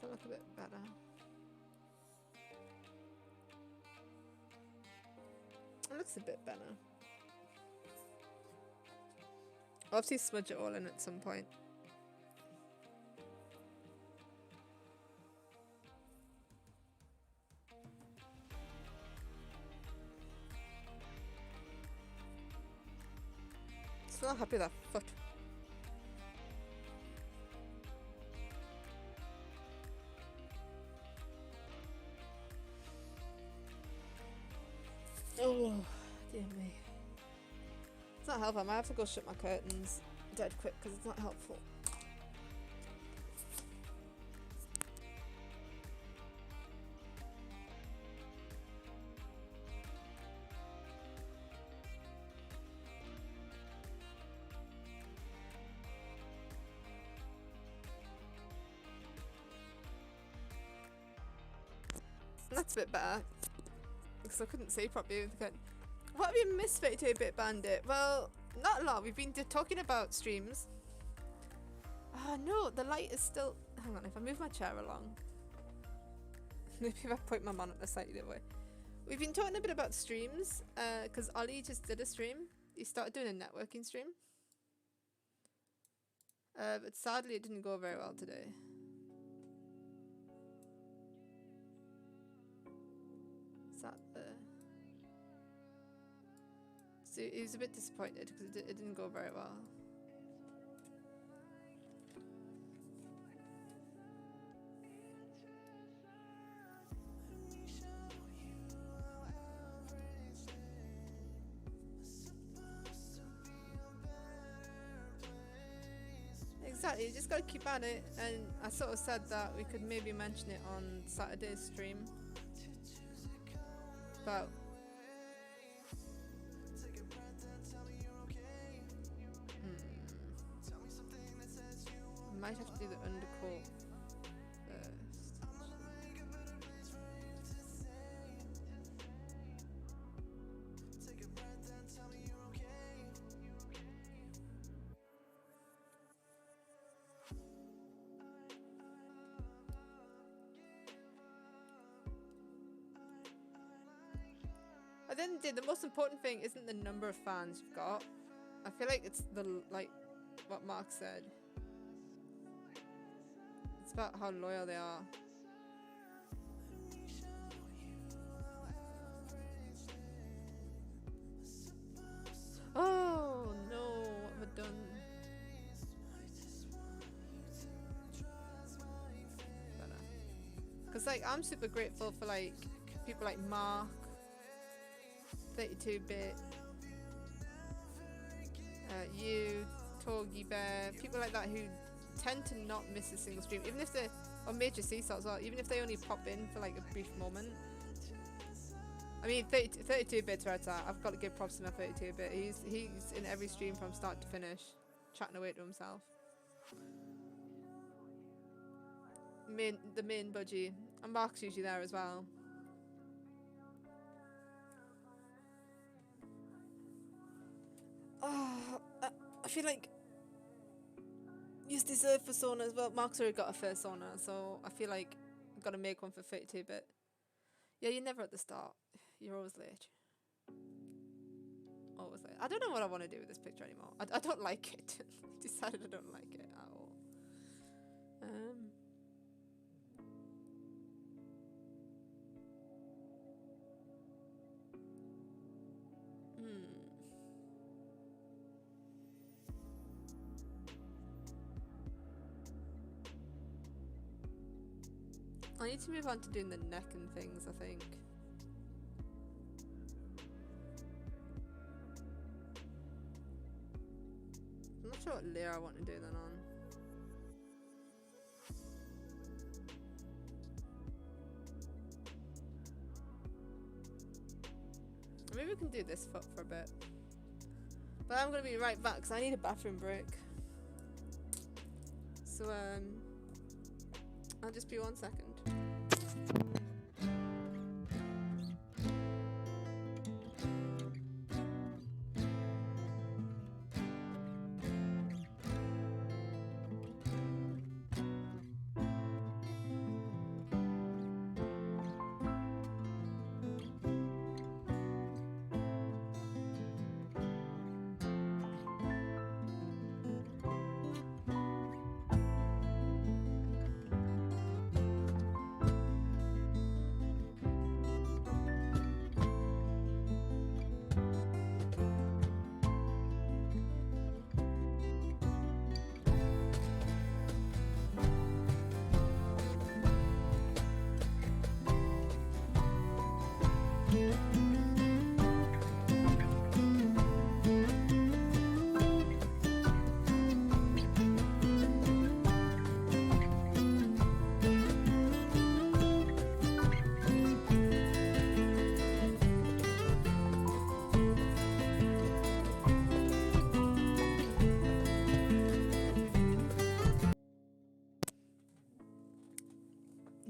Does that look a bit better? It looks a bit better. I'll obviously smudge it all in at some point. Still not happy with that foot. Oh, dear me. It's not helpful. I might have to go shut my curtains dead quick because it's not helpful. That's a bit better because I couldn't see properly with the curtain. What have you missed, 32-bit Bandit? Well, not a lot. We've been talking about streams. Oh no, the light is still... Hang on, if I move my chair along. Maybe if I point my monitor slightly the other way. We've been talking a bit about streams because Ollie just did a stream. He started doing a networking stream. But sadly it didn't go very well today. Is that the... So he was a bit disappointed because it didn't go very well. Exactly, you just gotta keep at it, and I sort of said that we could maybe mention it on Saturday's stream. But I might have to do the undercoat first. At the end of the day, the most important thing isn't the number of fans you've got. I feel like it's the, like what Mark said. It's about how loyal they are. Oh no, what have I done? Because like I'm super grateful for like people like Mark, 32-bit, you, Torgy Bear, people like that who tend to not miss a single stream, even if they're on Major Seesaw as well, even if they only pop in for like a brief moment. I mean, 32-bit's where it's at. I've got to give props to my 32-bit. He's in every stream from start to finish, chatting away to himself. The main budgie, and Mark's usually there as well. Oh, I feel like you deserve persona as well. Mark's already got a persona, so I feel like I've got to make one for 32-bit. Yeah, you're never at the start. You're always late. Always late. I don't know what I want to do with this picture anymore. I don't like it. I decided I don't like it at all. I need to move on to doing the neck and things, I think. I'm not sure what layer I want to do that on. Maybe we can do this foot for a bit. But I'm going to be right back because I need a bathroom break. So, I'll just be 1 second.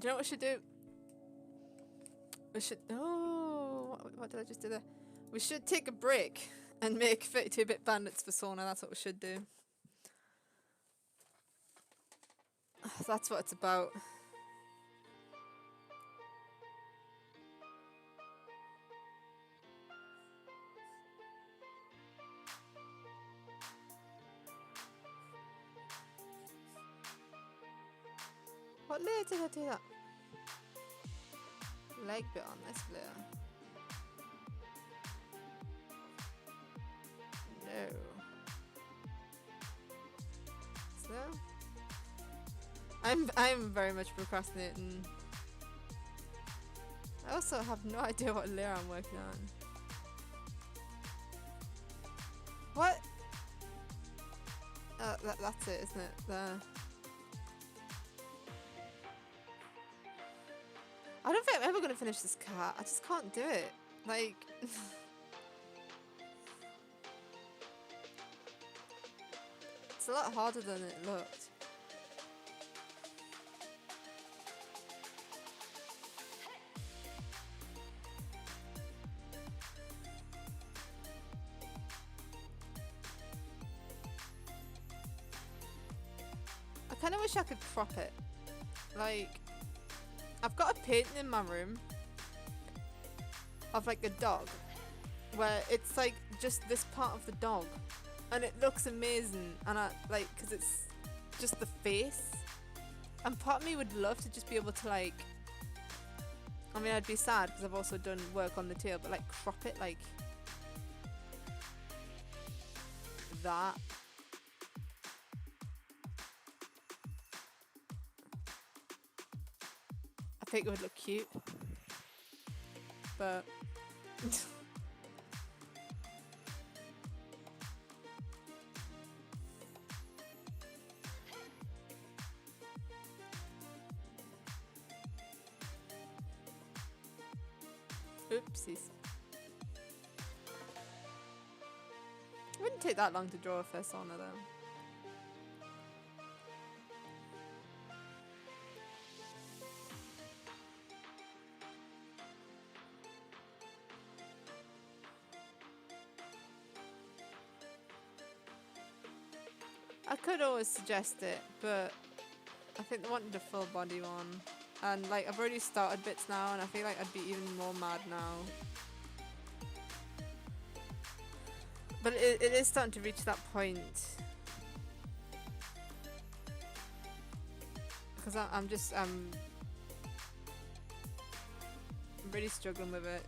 you know what we should do? We should... Oh, what did I just do there? We should take a break and make 32-bit bandits for sauna. That's what we should do. That's what it's about. What layer did I do that? Leg bit on this layer. No. So I'm very much procrastinating. I also have no idea what layer I'm working on. What? That's it, isn't it? There. I don't think I'm ever gonna finish this cat. I just can't do it. Like it's a lot harder than it looked. I kind of wish I could crop it. Like, I've got a painting in my room of like a dog where it's like just this part of the dog and it looks amazing, and I like, because it's just the face, and part of me would love to just be able to like, I mean I'd be sad because I've also done work on the tail, but like crop it like that. I think it would look cute, but oopsies. It wouldn't take that long to draw a persona though. I could always suggest it, but I think they wanted a full body one. And like, I've already started bits now, and I feel like I'd be even more mad now. But it is starting to reach that point. Because I'm really struggling with it.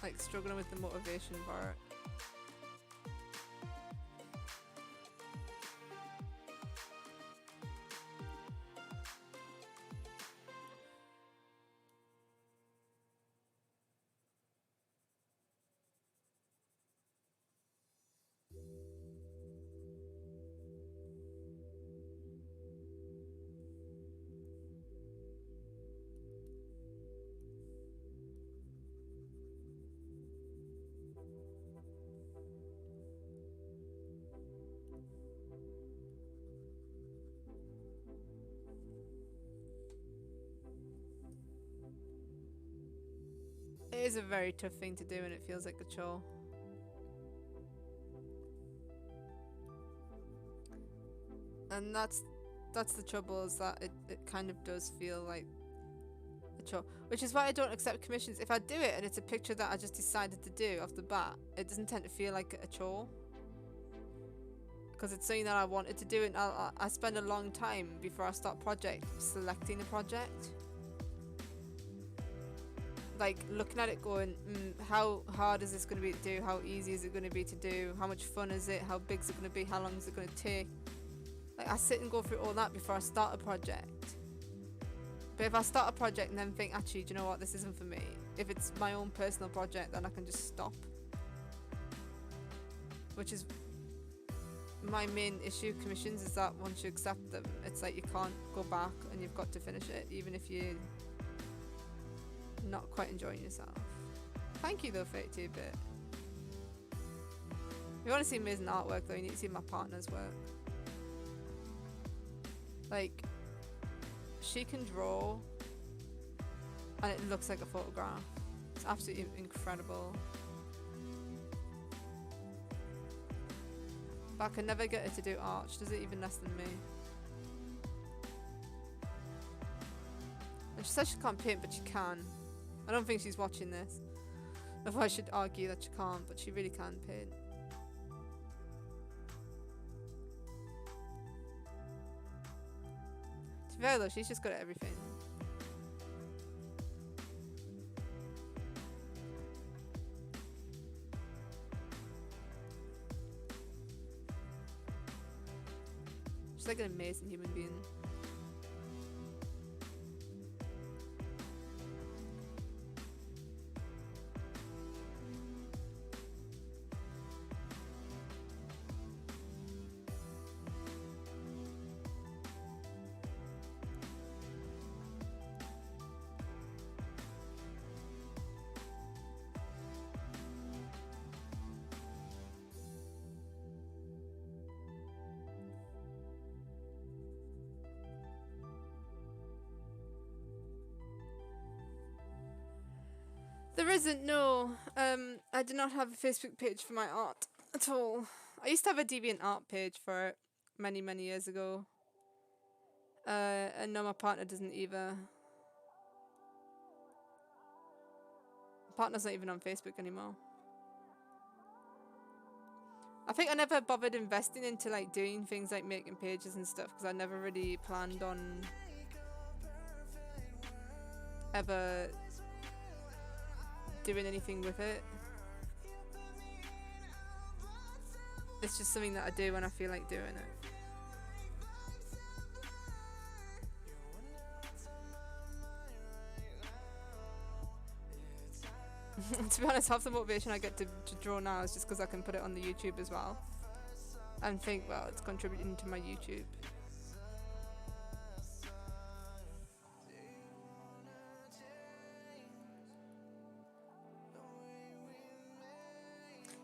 Like, struggling with the motivation part. It is a very tough thing to do, and it feels like a chore. And that's the trouble, is that it kind of does feel like a chore. Which is why I don't accept commissions. If I do it and it's a picture that I just decided to do off the bat, it doesn't tend to feel like a chore. Because it's something that I wanted to do, and I spend a long time before I start project selecting a project. Like, looking at it going, how hard is this going to be to do? How easy is it going to be to do? How much fun is it? How big is it going to be? How long is it going to take? Like, I sit and go through all that before I start a project. But if I start a project and then think, actually, do you know what, this isn't for me. If it's my own personal project, then I can just stop. Which is my main issue with commissions, is that once you accept them, it's like you can't go back and you've got to finish it, even if you're not quite enjoying yourself. Thank you though, 32-bit. If you want to see amazing artwork though, you need to see my partner's work. Like, she can draw and it looks like a photograph. It's absolutely incredible. But I can never get her to do art. She does it even less than me. And she says she can't paint, but she can. I don't think she's watching this. Otherwise I should argue that she can't, but she really can paint. To be fair though, she's just good at everything. She's like an amazing human being. There isn't, no. I do not have a Facebook page for my art at all. I used to have a DeviantArt page for it many, many years ago. And no, my partner doesn't either. My partner's not even on Facebook anymore. I think I never bothered investing into like doing things like making pages and stuff because I never really planned on ever doing anything with it. It's just something that I do when I feel like doing it. To be honest, half the motivation I get to draw now is just because I can put it on the YouTube as well and think, well, it's contributing to my YouTube.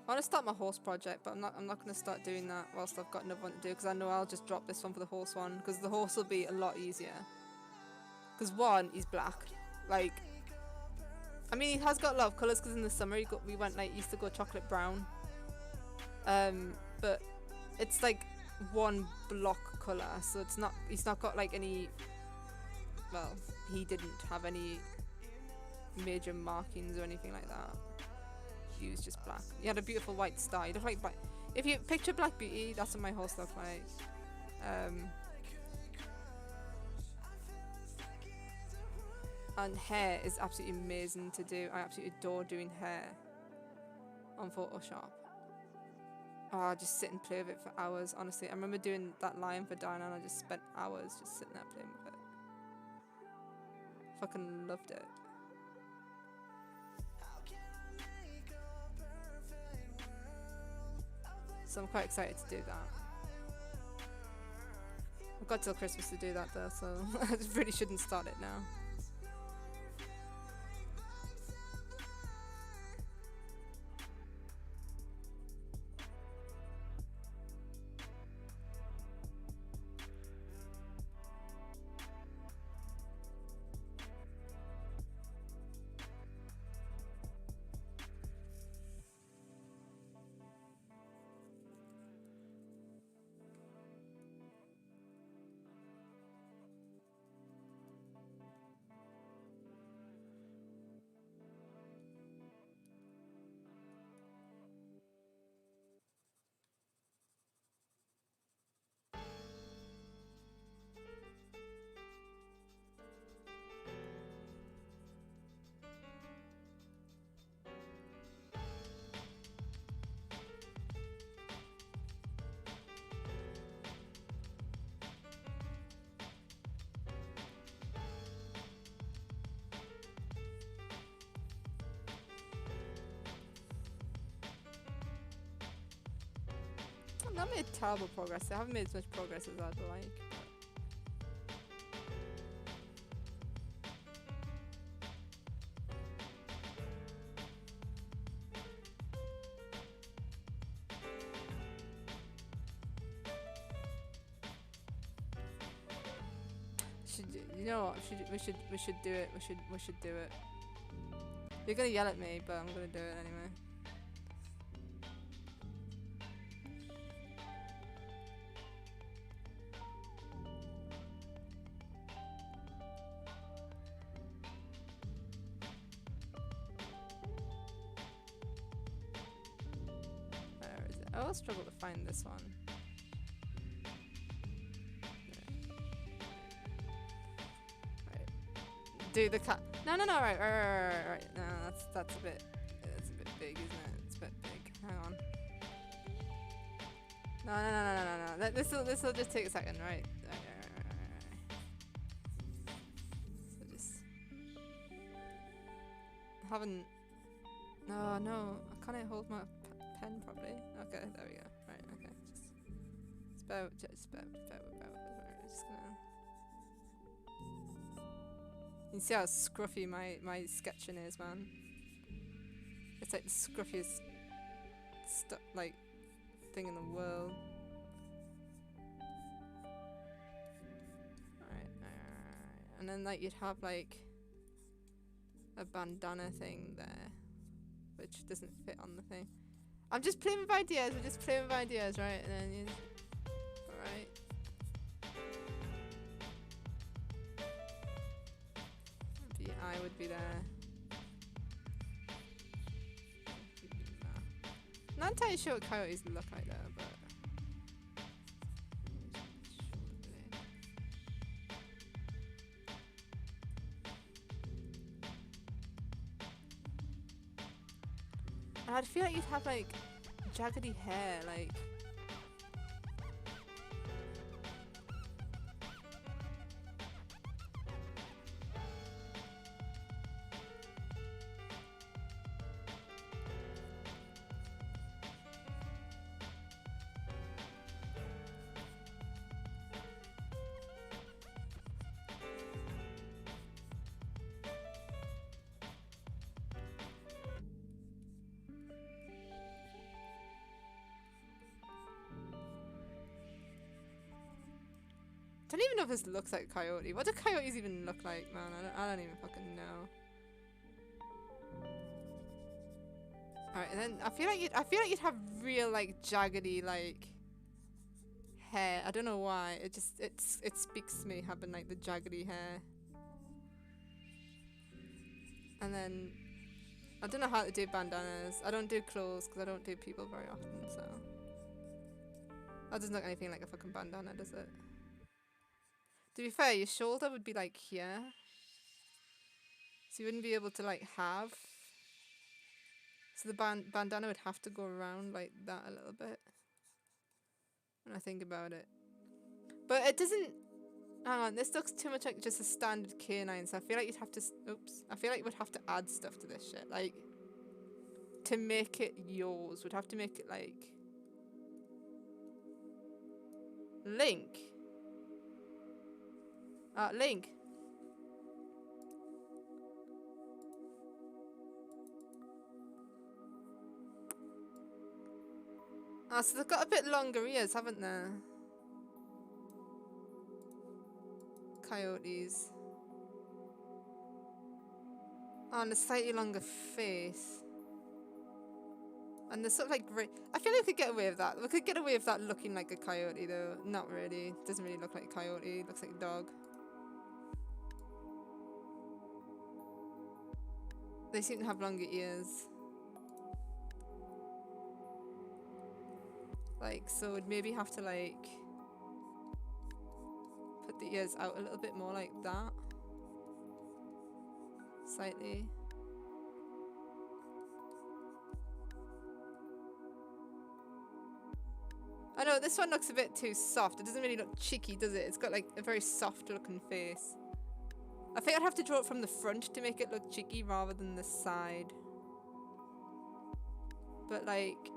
I want to start my horse project, but I'm not going to start doing that whilst I've got another one to do because I know I'll just drop this one for the horse one because the horse will be a lot easier. Because one, he's black. Like, I mean, he has got a lot of colours because in the summer we went like used to go chocolate brown. But it's like one block colour, so he's not got like any. Well, he didn't have any major markings or anything like that. He was just black. He had a beautiful white star. He looked like black. If you picture Black Beauty, that's what my horse looked like. And hair is absolutely amazing to do. I absolutely adore doing hair on Photoshop. Oh, I just sit and play with it for hours, honestly. I remember doing that lion for Diana and I just spent hours just sitting there playing with it. Fucking loved it. So I'm quite excited to do that. I've got till Christmas to do that though, so I really shouldn't start it now. I've not made terrible progress. I haven't made as much progress as I'd like. You know what? We should do it. We should do it. You're gonna yell at me, but I'm gonna do it anyway. Where is it? I always struggle to find this one. Do the cut. No, right. No, that's a bit big, isn't it? It's a bit big. Hang on. No. This'll just take a second, right? So just haven't. No. Can't I hold my pen properly? Okay, there we go. Right. Okay. Just bear. Just gonna. You see how scruffy my sketching is, man. It's like the scruffiest thing in the world. Alright. And then you'd have like a bandana thing there, which doesn't fit on the thing. I'm just playing with ideas. We're just playing with ideas, right? And then you. Alright. I would be there. Not entirely sure what coyotes look like there, but and I'd feel like you'd have like jaggedy hair, like. I don't even know if this looks like a coyote. What do coyotes even look like, man? I don't even fucking know. Alright, and then I feel like you'd have real like jaggedy like hair. I don't know why. It speaks to me having like the jaggedy hair. And then I don't know how to do bandanas. I don't do clothes because I don't do people very often, so that doesn't look anything like a fucking bandana, does it? To be fair, your shoulder would be like here. So you wouldn't be able to like have. So the bandana would have to go around like that a little bit. When I think about it. But it doesn't. Hang on, this looks too much like just a standard canine. So I feel like you'd have to. Oops. I feel like you would have to add stuff to this shit. Like. To make it yours. Would have to make it like. Link. Link. So they've got a bit longer ears, haven't they? Coyotes. And a slightly longer face. And they're sort of like grey. I feel like we could get away with that. We could get away with that looking like a coyote though. Not really. Doesn't really look like a coyote. It looks like a dog. They seem to have longer ears. Like, so we'd maybe have to like put the ears out a little bit more like that. Slightly. I know, this one looks a bit too soft. It doesn't really look cheeky, does it? It's got like a very soft looking face. I think I'd have to draw it from the front to make it look cheeky rather than the side. But like,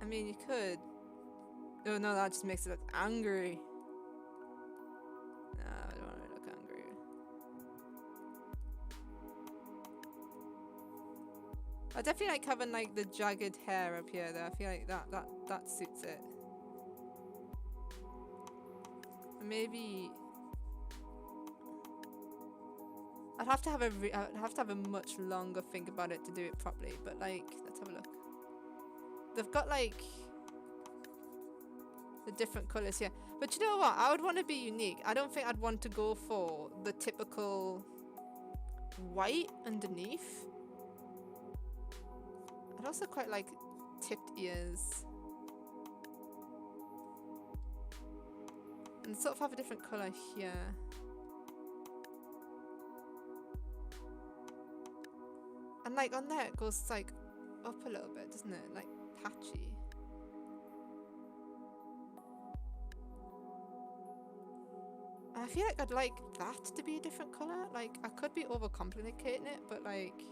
I mean, you could. Oh no, that just makes it look angry. No, I don't want it to look angry. I definitely like having like the jagged hair up here though. I feel like that suits it. Maybe I'd have to have a much longer think about it to do it properly. But like, let's have a look. They've got like the different colours here. But you know what? I would want to be unique. I don't think I'd want to go for the typical white underneath. I'd also quite like tipped ears. And sort of have a different colour here. And like on there it goes like up a little bit, doesn't it? Like patchy. I feel like I'd like that to be a different colour. Like I could be overcomplicating it, but like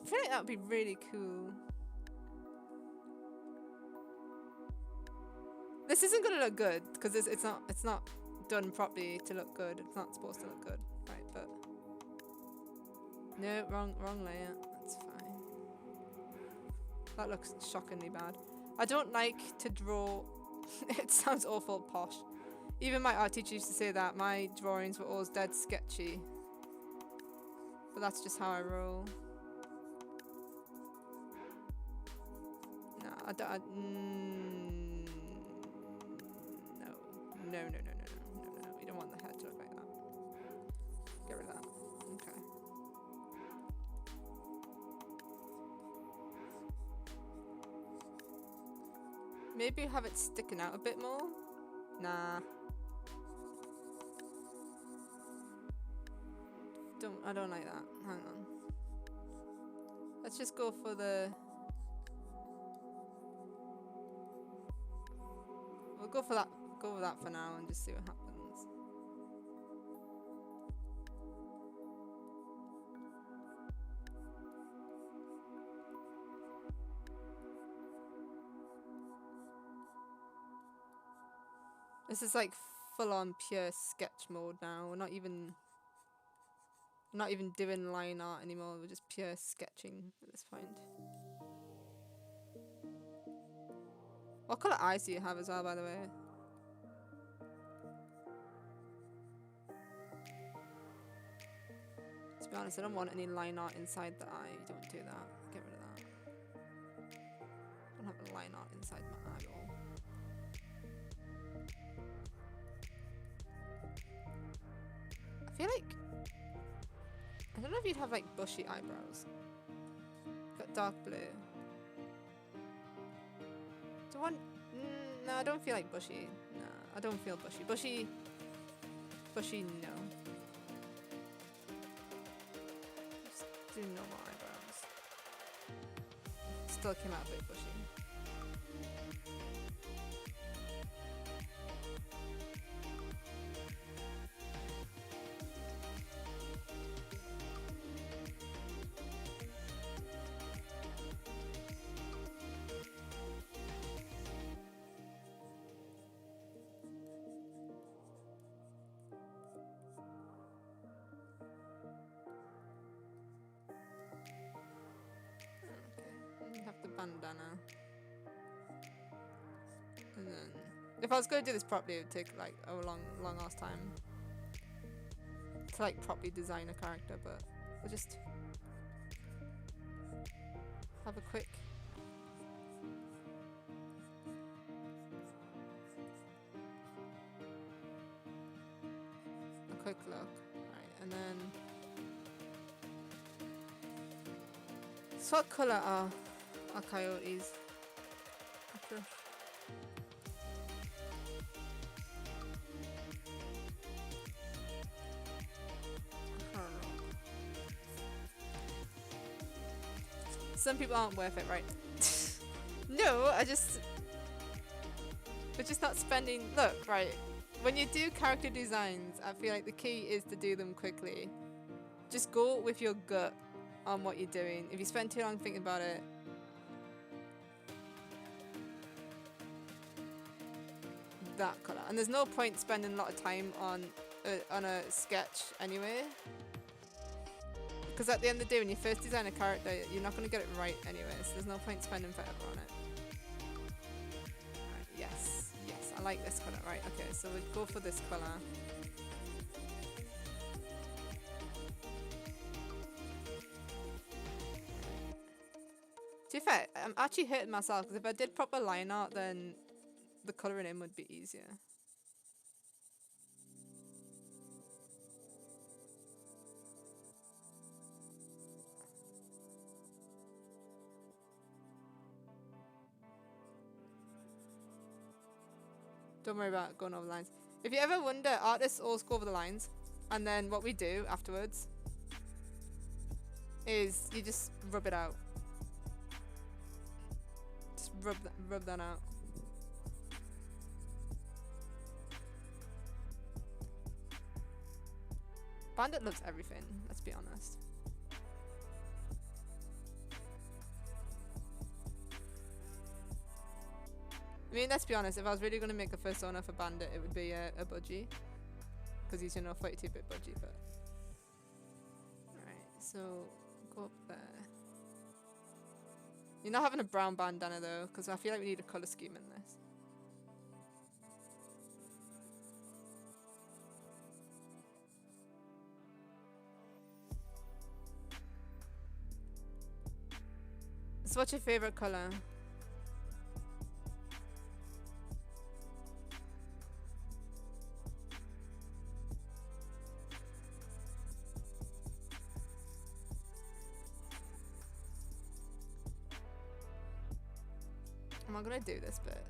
I feel like that would be really cool. This isn't gonna look good because it's not done properly to look good. It's not supposed to look good, right? But no, wrong layer. That's fine. That looks shockingly bad. I don't like to draw. It sounds awful posh. Even my art teacher used to say that my drawings were always dead sketchy. But that's just how I roll. No, I don't. No. We don't want the head to look like that. Get rid of that. Okay. Maybe have it sticking out a bit more. Nah. I don't like that. Hang on. Let's just go for the. We'll go for that. Go with that for now and just see what happens. This is like full on pure sketch mode now. We're not even doing line art anymore. We're just pure sketching at this point. What colour eyes do you have as well, by the way? To be honest, I don't want any line art inside the eye. Don't do that. Get rid of that. I don't have a line art inside my eyeball. I feel like I don't know if you'd have like bushy eyebrows. Got dark blue. Do I want? No, I don't feel like bushy. No, I don't feel bushy. Bushy, no. Just do normal eyebrows. Still came out a bit bushy. Bandana. And then if I was going to do this properly, it would take like a long ass time to like properly design a character, but we'll just have a quick look. Right, and then so what colour are coyotes? Some people aren't worth it, right? No, we're just not spending. Look, right. When you do character designs, I feel like the key is to do them quickly. Just go with your gut on what you're doing. If you spend too long thinking about it, that colour. And there's no point spending a lot of time on a sketch anyway. Because at the end of the day, when you first design a character, you're not going to get it right anyway. So there's no point spending forever on it. Right, yes. I like this colour. Right, okay, so we'll go for this colour. To be fair, I'm actually hitting myself because if I did proper line art, then the colouring in would be easier. Don't worry about going over the lines. If you ever wonder, artists always go over the lines, and then what we do afterwards is you just rub it out. Just rub that out. Bandit loves everything, let's be honest. I mean, let's be honest, if I was really going to make a persona for Bandit, it would be a budgie. Because he's, you know, 42-bit budgie, but... Alright, so, go up there. You're not having a brown bandana, though, because I feel like we need a colour scheme in this. So what's your favourite colour? Am I gonna do this bit?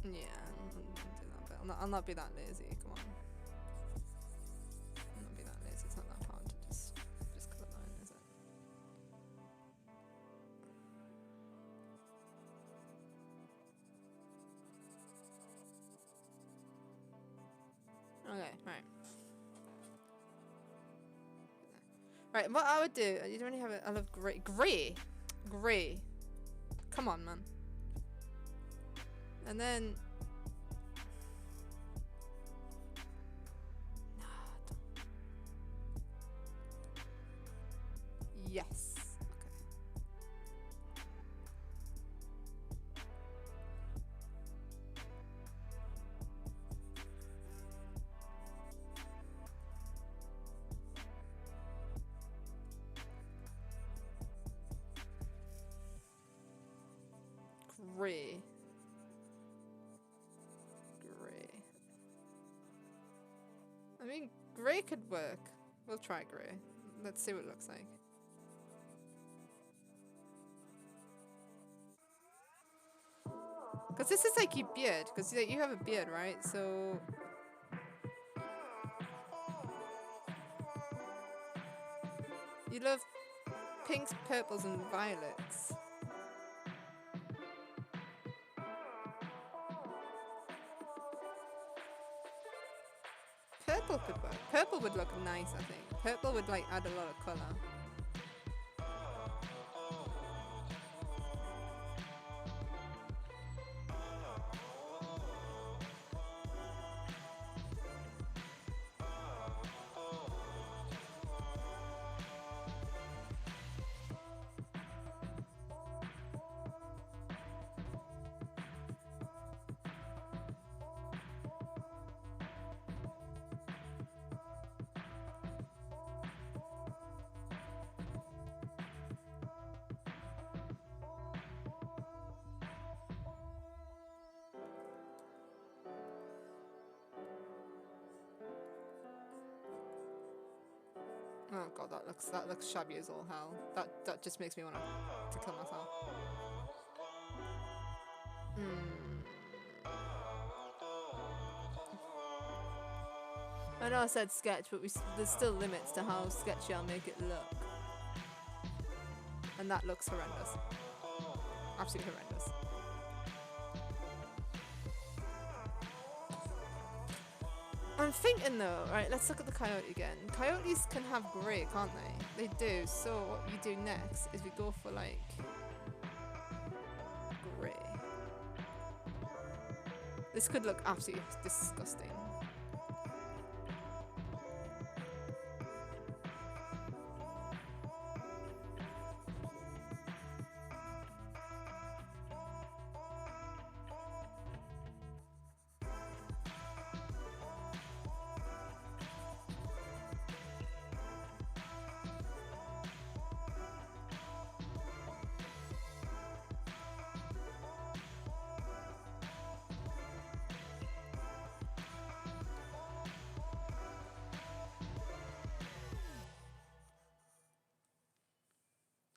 Yeah, I'm gonna do that bit. I'll not be that lazy, come on. I'll not be that lazy, it's not that hard to just cut a line, is it? Okay, right. Right, what I would do, you don't really have it, I love grey. Grey. Come on, man. And then... Yes. Grey. I mean, grey could work. We'll try grey. Let's see what it looks like. Because this is like your beard. Because you have a beard, right? So... You love pinks, purples, and violets. Purple could work. Purple would look nice, I think. Purple would like add a lot of colour. Oh god, that looks shabby as all hell. That just makes me want to kill myself. I know I said sketch, but there's still limits to how sketchy I'll make it look. And that looks horrendous. Absolutely horrendous. I'm thinking though, right, let's look at the coyote again. Coyotes can have grey, can't they? They do, so what you do next is we go for like grey. This could look absolutely disgusting.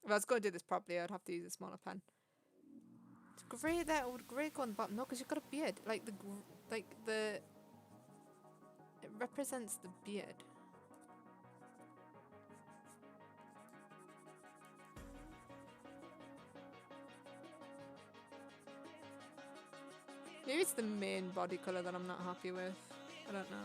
If I was going to do this properly, I'd have to use a smaller pen. It's grey there, would grey go on the bottom? No, because you've got a beard. Like the it represents the beard. Maybe it's the main body colour that I'm not happy with. I don't know.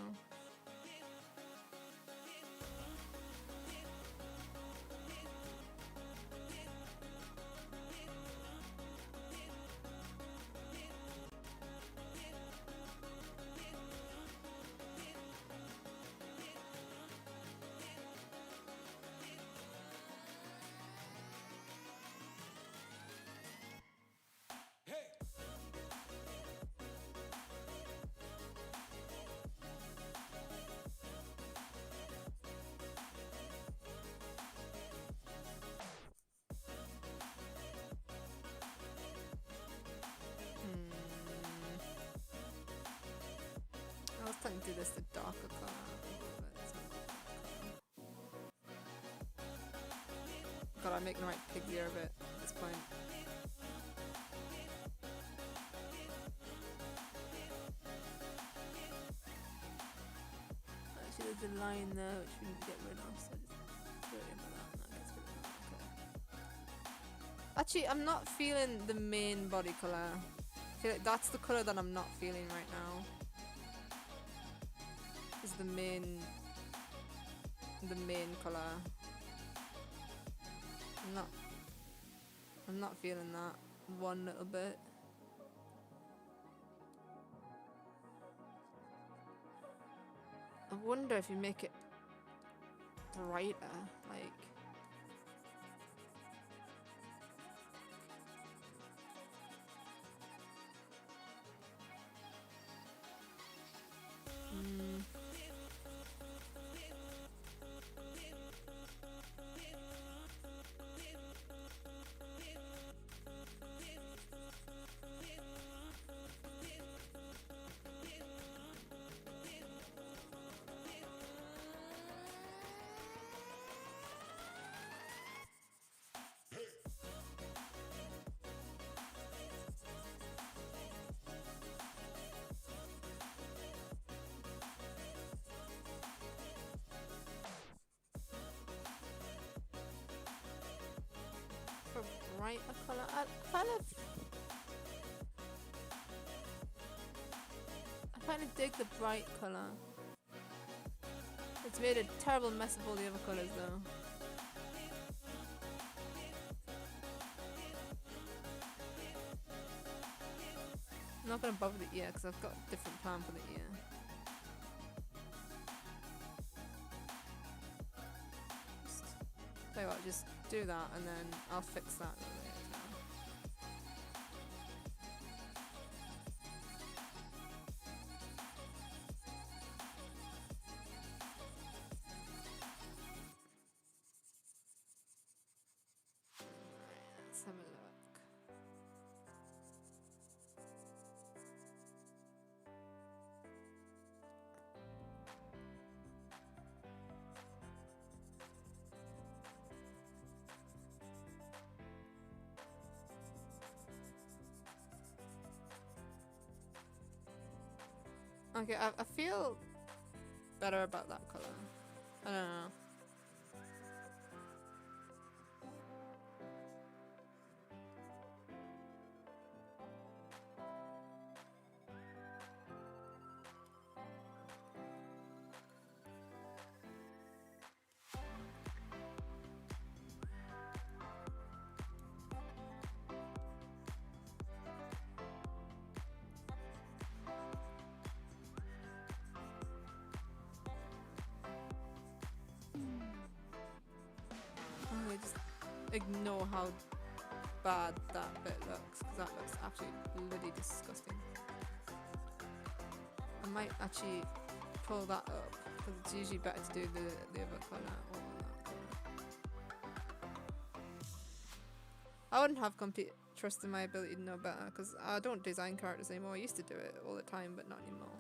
I was trying to do this the darker colour. God, I'm making the right pig ear of it at this point. Actually, there's a line there which we need to get rid of, so I just throw it in with that and that gets rid of that. Okay. Actually, I'm not feeling the main body colour. I feel like that's the colour that I'm not feeling right now. Is the main colour. I'm not feeling that one little bit. I wonder if you make it brighter, like. Brighter colour. I kind of dig the bright colour. It's made a terrible mess of all the other colours though. I'm not going to bother the ear because I've got a different plan for the ear. Tell you what, just do that and then I'll fix that later. Let's have a look. Okay, I feel better about that colour. I don't know. Just ignore how bad that bit looks, because that looks absolutely bloody disgusting. I might actually pull that up, because it's usually better to do the other colour or that colour. I wouldn't have complete trust in my ability to know better, because I don't design characters anymore. I used to do it all the time, but not anymore.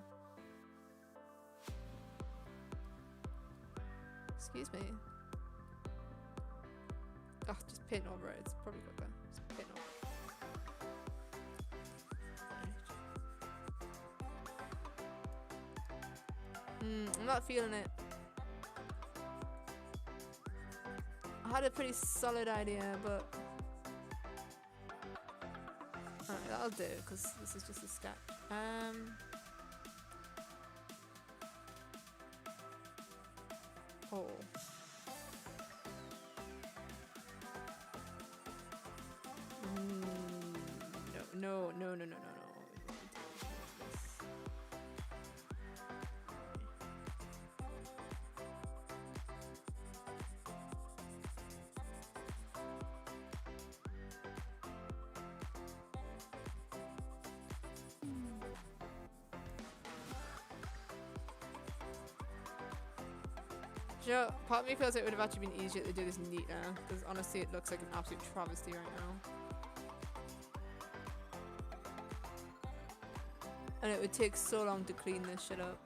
Excuse me. Oh, just paint over it. It's probably quicker. Just paint over it. I'm not feeling it. I had a pretty solid idea, but alright, that'll do because this is just a sketch. Oh. No. You know, part of me feels like it would have actually been easier to do this neater, because honestly it looks like an absolute travesty right now. And it would take so long to clean this shit up.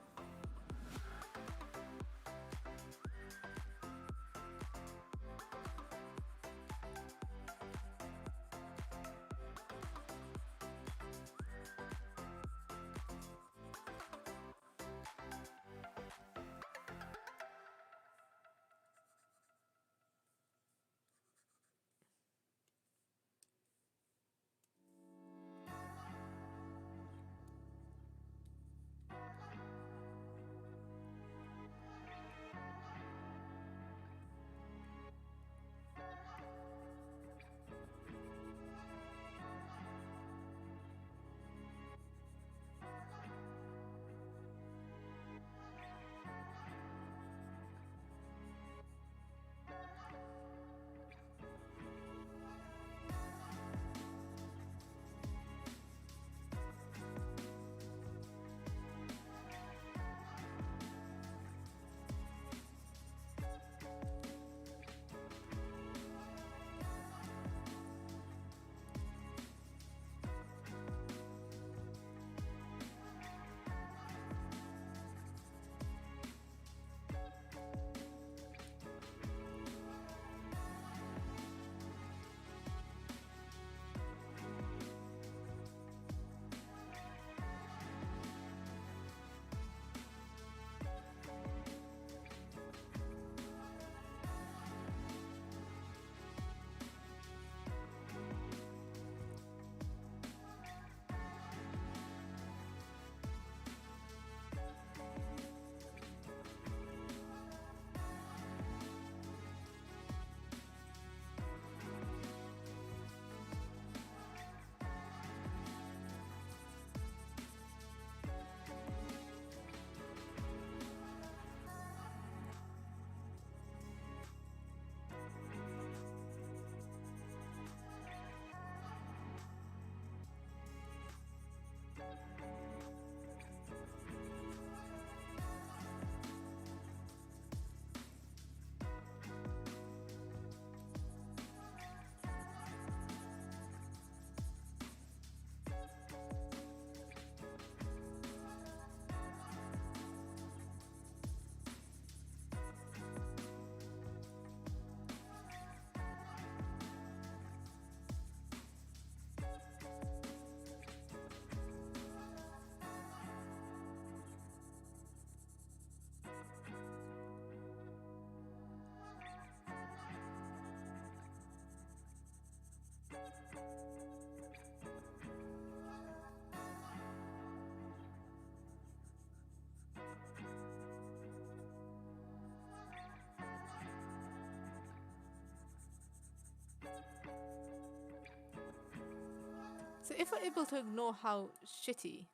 So if we're able to ignore how shitty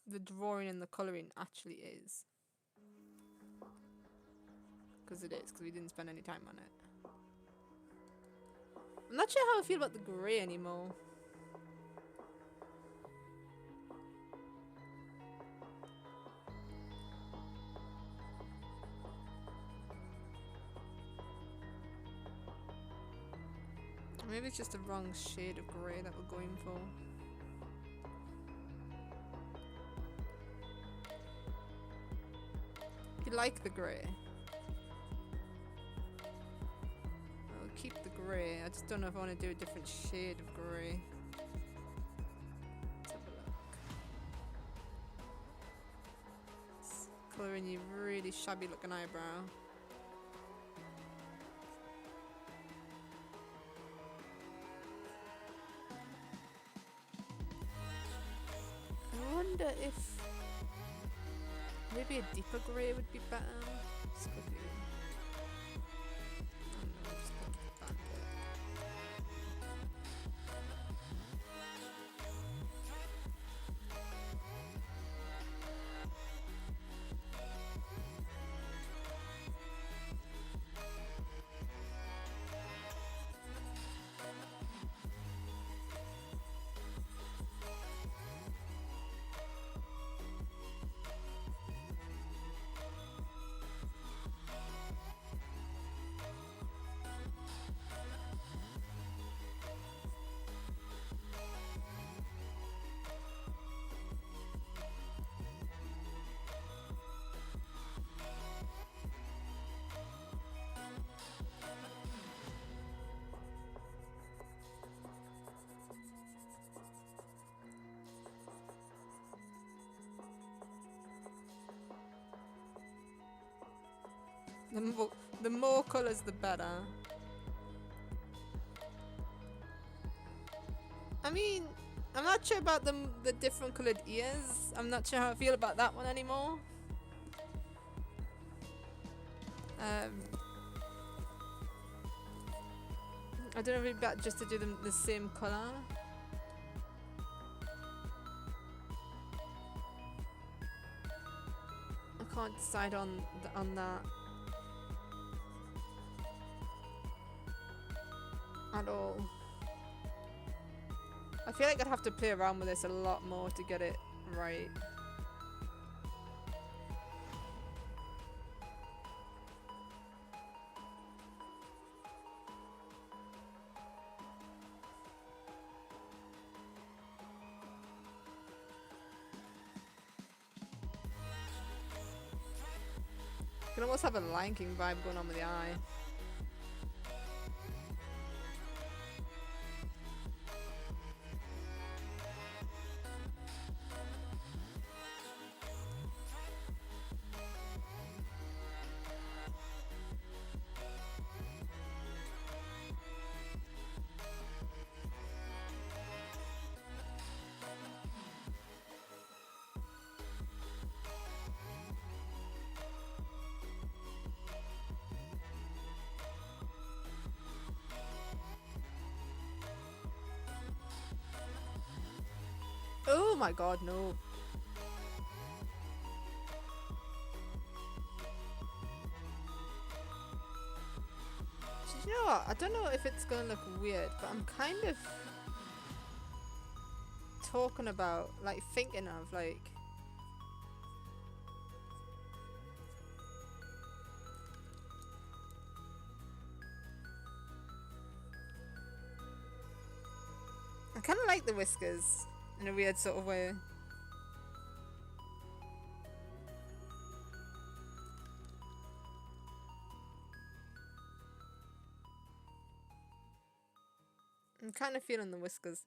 the drawing and the colouring actually is, because it is, because we didn't spend any time on it. I'm not sure how I feel about the grey anymore. Maybe it's just the wrong shade of grey that we're going for. You like the grey? grey. I just don't know if I want to do a different shade of grey. Let's have a look. It's colouring your really shabby looking eyebrow. I wonder if maybe a deeper grey would be better. Scruffy. The more colours, the better. I mean, I'm not sure about the different coloured ears. I'm not sure how I feel about that one anymore. I don't know if it'd be better just to do them the same colour. I can't decide on that at all. I feel like I'd have to play around with this a lot more to get it right. You can almost have a Lion King vibe going on with the eye. Oh my god, no. You know what? I don't know if it's gonna look weird, but I'm kind of talking about, like, thinking of, like, I kind of like the whiskers in a weird sort of way. I'm kind of feeling the whiskers.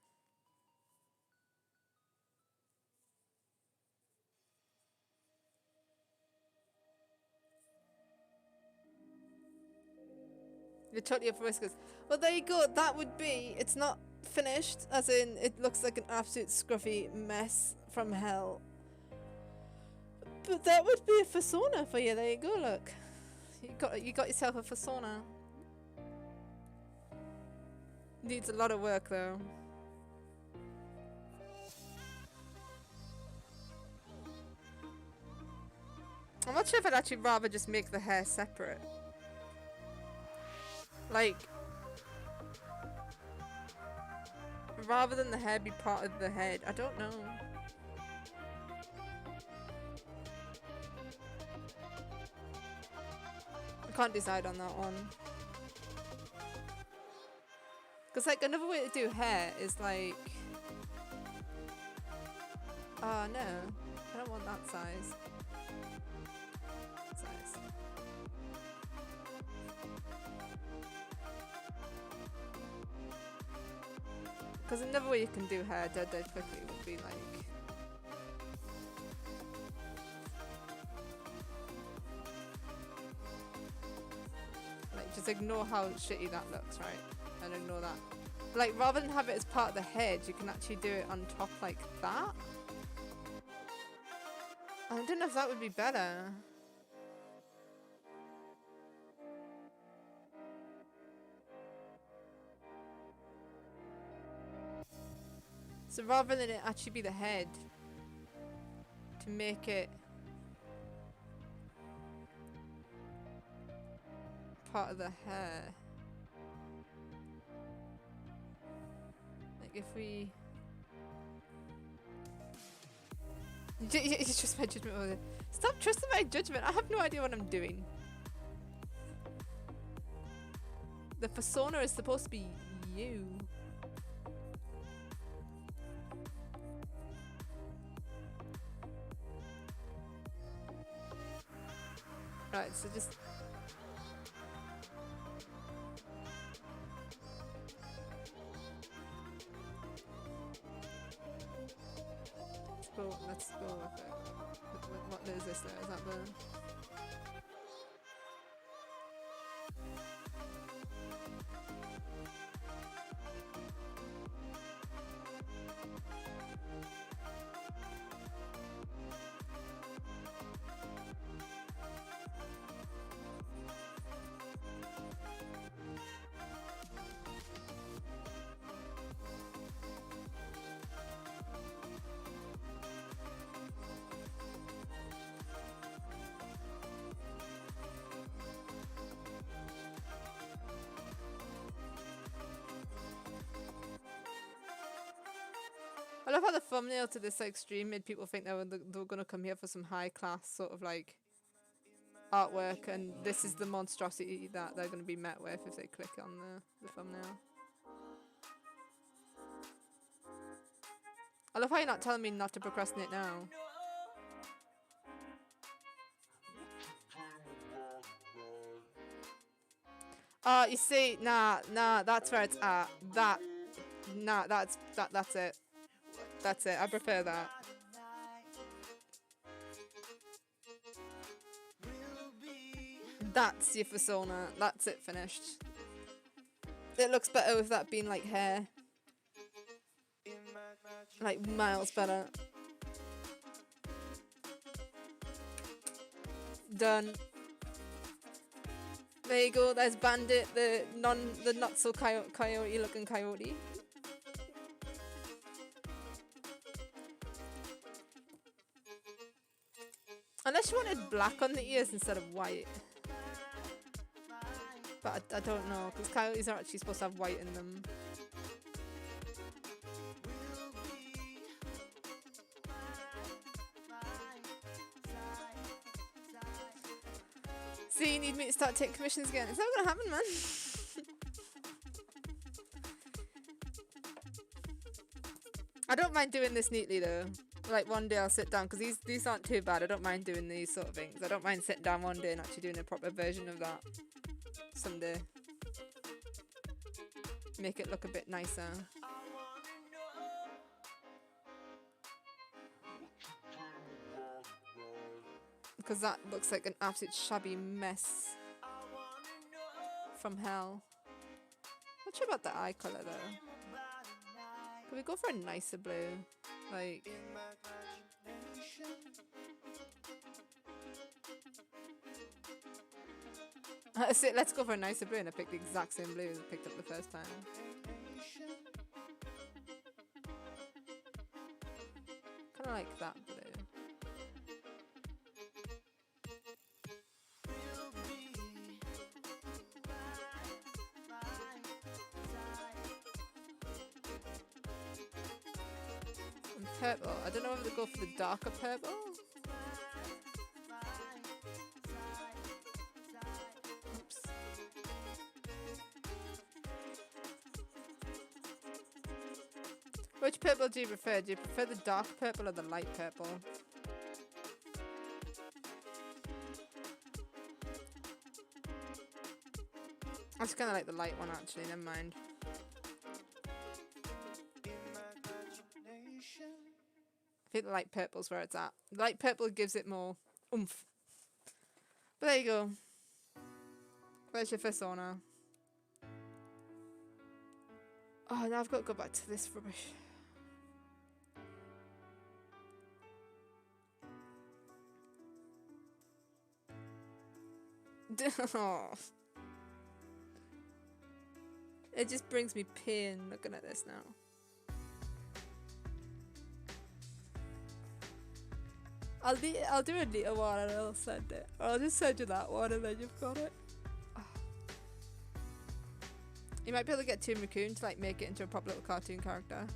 You're totally up for whiskers. Well, there you go. That would be. It's not finished, as in it looks like an absolute scruffy mess from hell. But that would be a persona for you. There you go. Look, you got yourself a persona. Needs a lot of work though. I'm not sure if I'd actually rather just make the hair separate. Like, rather than the hair be part of the head. I don't know. I can't decide on that one. Because, like, another way to do hair is like... Oh, no. I don't want that size. Because another way you can do hair dead quickly would be like... just ignore how shitty that looks, right? And ignore that. Like, rather than have it as part of the head, you can actually do it on top like that. I don't know if that would be better. So rather than it actually be the head, to make it part of the hair. Like if we... It's just my judgment over it. Stop trusting my judgment. I have no idea what I'm doing. The persona is supposed to be you. Right, so just... Let's go with it. What is this though? Is that the... I love how the thumbnail to this like stream made people think they were gonna come here for some high class sort of like artwork, and this is the monstrosity that they're gonna be met with if they click on the thumbnail. I love how you're not telling me not to procrastinate now. You see, nah, that's where it's at. That's it. That's it. I prefer that. That's your persona. That's it, finished. It looks better with that being like hair. Like miles better. Done. There you go. There's Bandit, the not so coyote looking coyote. Unless you wanted black on the ears instead of white. But I don't know, because coyotes are actually supposed to have white in them. See, you need me to start taking commissions again. It's not gonna happen, man. I don't mind doing this neatly though. Like one day I'll sit down, because these aren't too bad. I don't mind doing these sort of things. I don't mind sitting down one day and actually doing a proper version of that someday. Make it look a bit nicer. Because that looks like an absolute shabby mess from hell. Not sure about the eye colour though. Can we go for a nicer blue? Like... let's go for a nicer blue, and I picked the exact same blue as I picked up the first time. Kinda like that blue. And purple. I don't know whether to go for the darker purple. Which purple do you prefer? Do you prefer the dark purple or the light purple? I just kind of like the light one actually, never mind. I think the light purple's where it's at. The light purple gives it more oomph. But there you go. There's your persona. Oh, now I've got to go back to this rubbish. Oh. It just brings me pain looking at this now. I'll do a little one and I'll send it. Or I'll just send you that one and then you've got it. Oh. You might be able to get Toon Raccoon to like make it into a proper little cartoon character.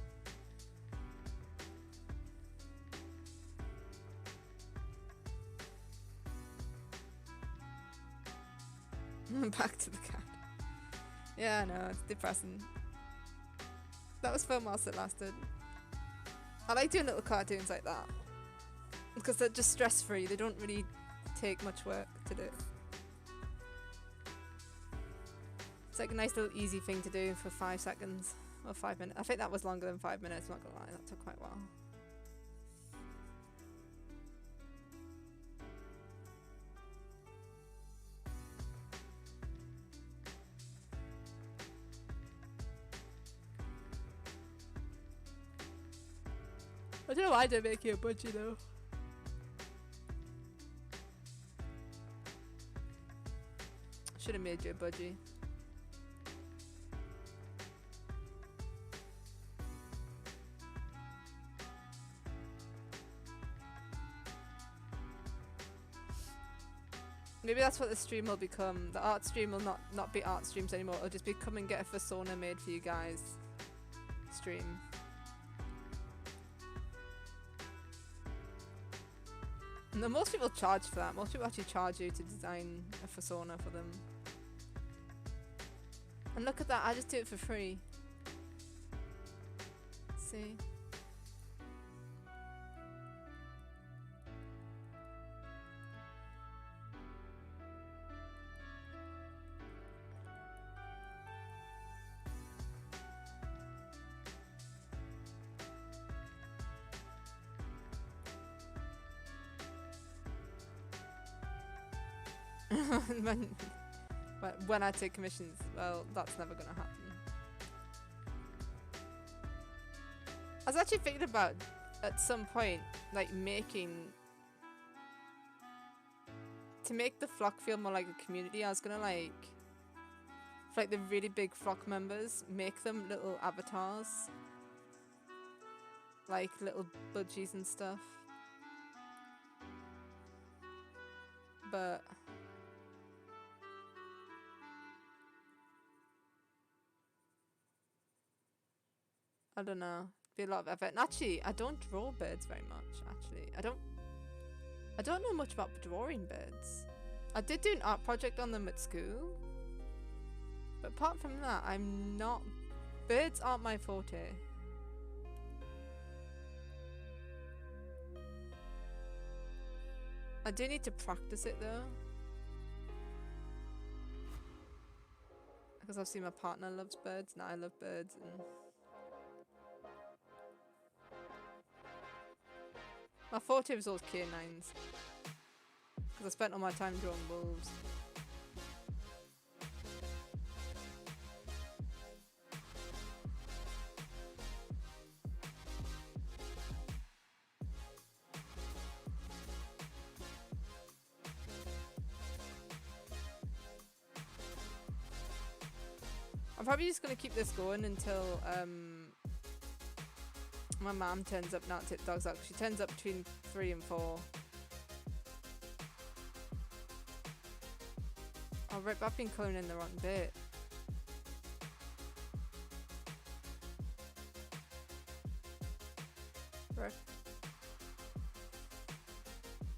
Back to the cat. Yeah, I know, it's depressing. That was fun whilst it lasted. I like doing little cartoons like that. Because they're just stress-free, they don't really take much work to do. It's like a nice little easy thing to do for 5 seconds. Or 5 minutes. I think that was longer than 5 minutes, I'm not gonna lie, that took quite a while. I don't know why I didn't make you a budgie though. Should have made you a budgie. Maybe that's what the stream will become. The art stream will not be art streams anymore. It'll just be come and get a persona made for you guys stream. No, most people charge for that. Most people actually charge you to design a persona for them. And look at that, I just do it for free. See? when I take commissions, well, that's never gonna happen. I was actually thinking about at some point, like to make the flock feel more like a community. I was gonna like, for like the really big flock members, make them little avatars, like little budgies and stuff. But I don't know. Be a lot of effort. And actually, I don't draw birds very much. Actually, I don't know much about drawing birds. I did do an art project on them at school, but apart from that, I'm not. Birds aren't my forte. I do need to practice it though, because I've seen my partner loves birds, and I love birds, and my forte was always canines, because I spent all my time drawing wolves. I'm probably just going to keep this going until my mom turns up, not to take the dogs out. She turns up between 3 and 4. Oh, rip, I've been colouring in the wrong bit. Rip.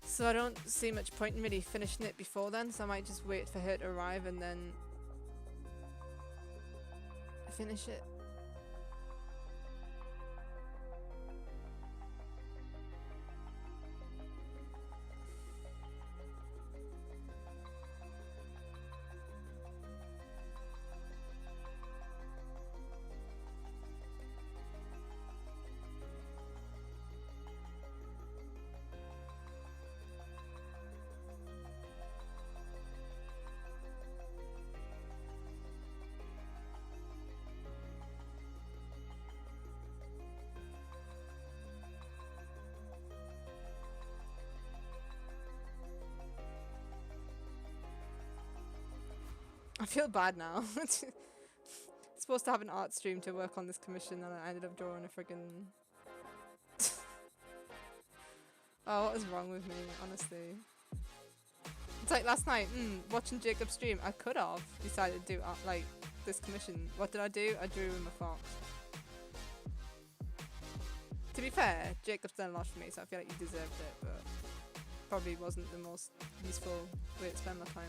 So I don't see much point in really finishing it before then, so I might just wait for her to arrive and then finish it. I feel bad now. It's supposed to have an art stream to work on this commission, and I ended up drawing a friggin'. Oh, what is wrong with me? Honestly, it's like last night. Watching Jacob stream, I could have decided to do like this commission. What did I do? I drew him a fox. To be fair, Jacob's done a lot for me, so I feel like you deserved it, but probably wasn't the most useful way to spend my time.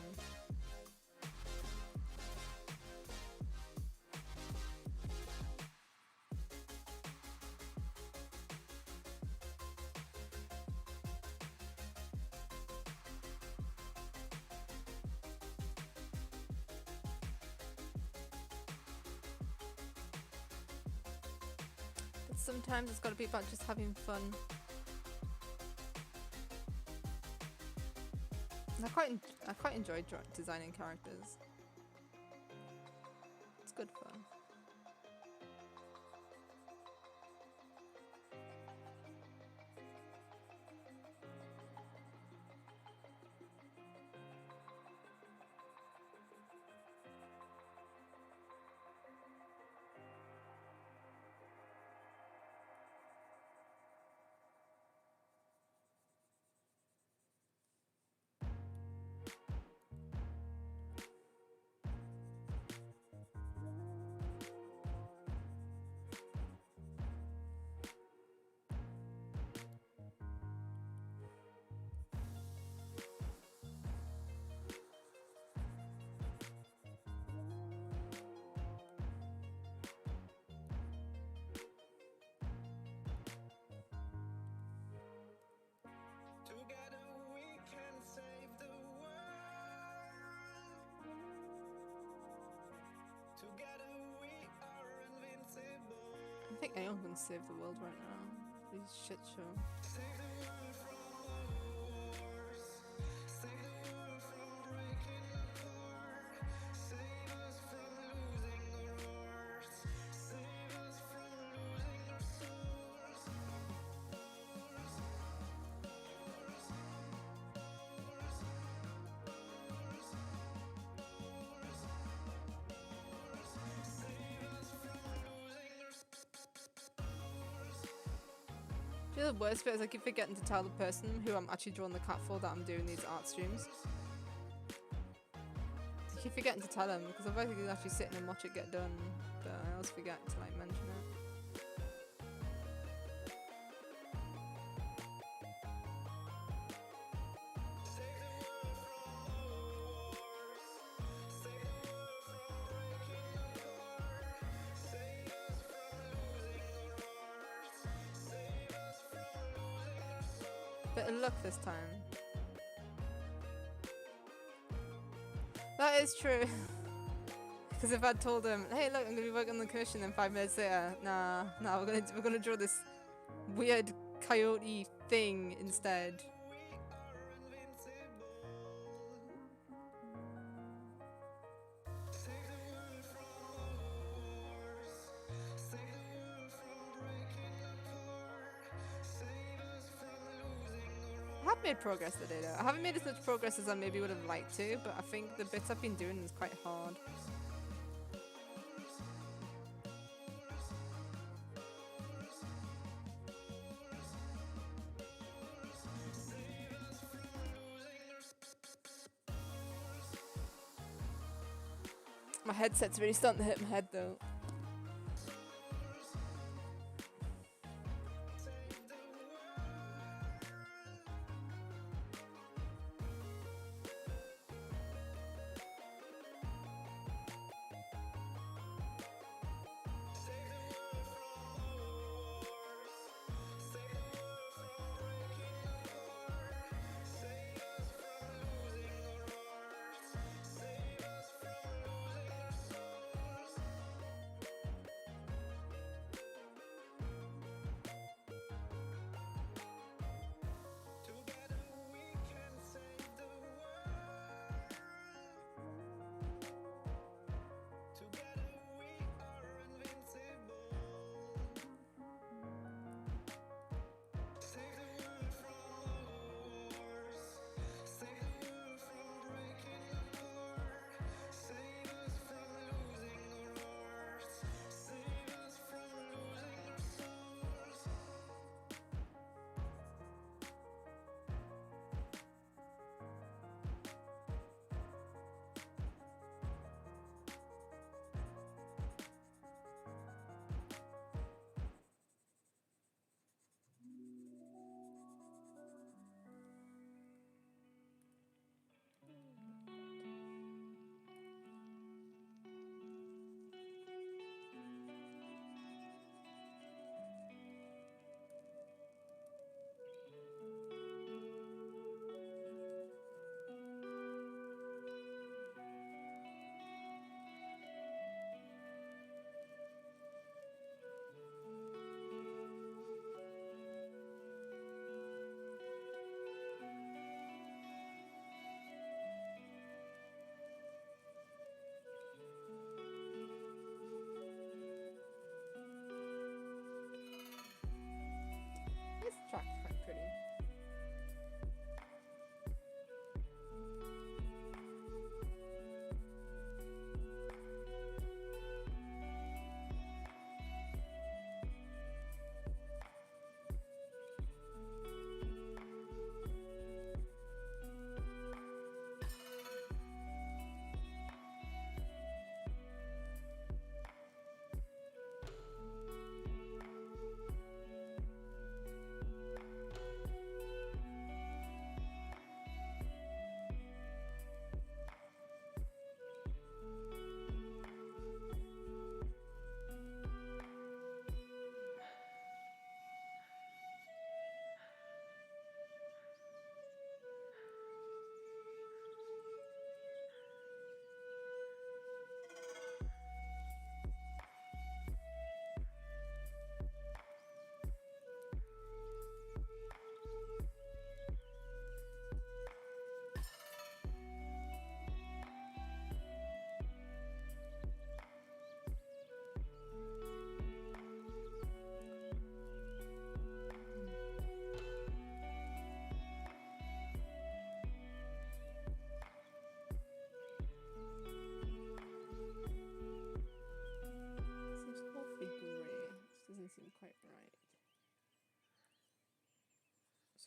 Sometimes it's got to be about just having fun. I quite enjoy designing characters. It's good fun. I think anyone can save the world right now. These shit show. You know the worst bit is I keep forgetting to tell the person who I'm actually drawing the cat for that I'm doing these art streams. I keep forgetting to tell them because I'm actually sitting and watch it get done, but I always forget to like mention it. Bit of luck this time. That is true. Because if I'd told him, hey look, I'm gonna be working on the commission, then 5 minutes later, nah, we're gonna draw this weird coyote thing instead. I have made progress today though. I haven't made as much progress as I maybe would have liked to, but I think the bits I've been doing is quite hard. My headset's really starting to hit my head though.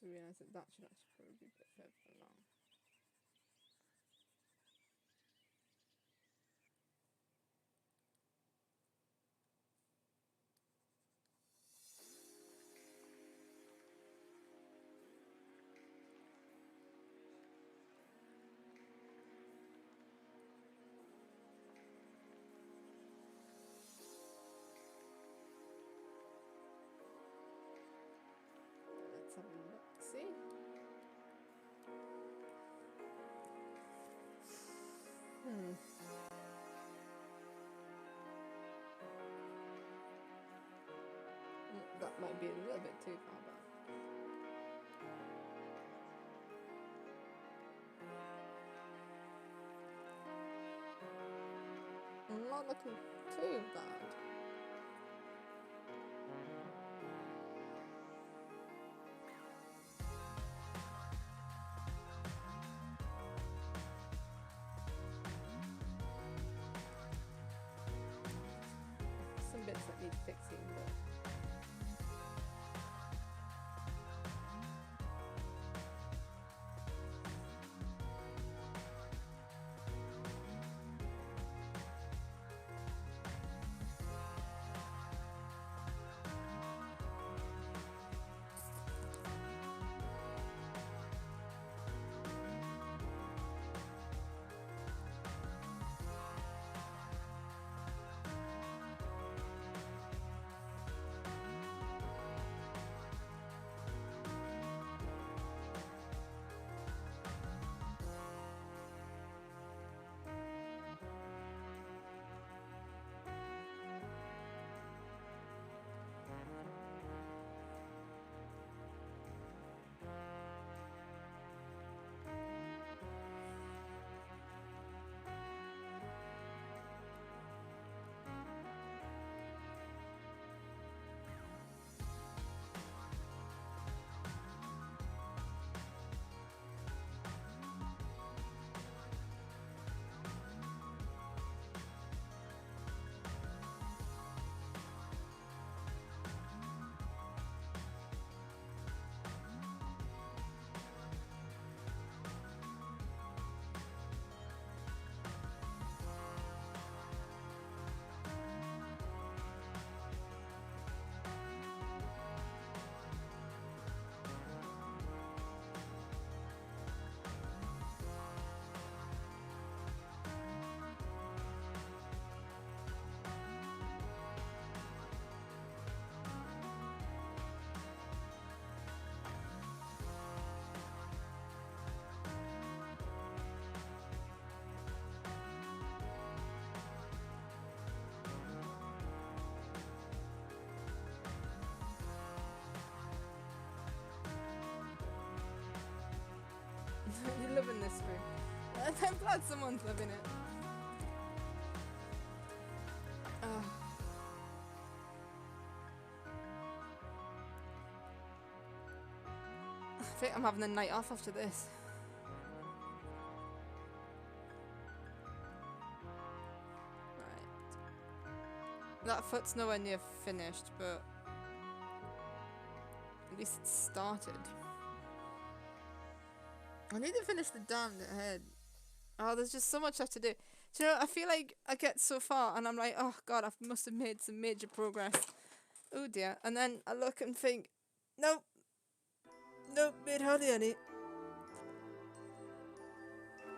also realised that that should actually probably be a bit further along. Let's have a look, see? That might be a little bit too far back. Not looking too bad. Some bits that need fixing, but you're loving this room. I'm glad someone's loving it. I think I'm having a night off after this. Right. That foot's nowhere near finished, but at least it's started. I need to finish the damn head. Oh, there's just so much left to do. Do you know, I feel like I get so far and I'm like, oh god, I must have made some major progress. Oh dear. And then I look and think, nope. Nope, made hardly any.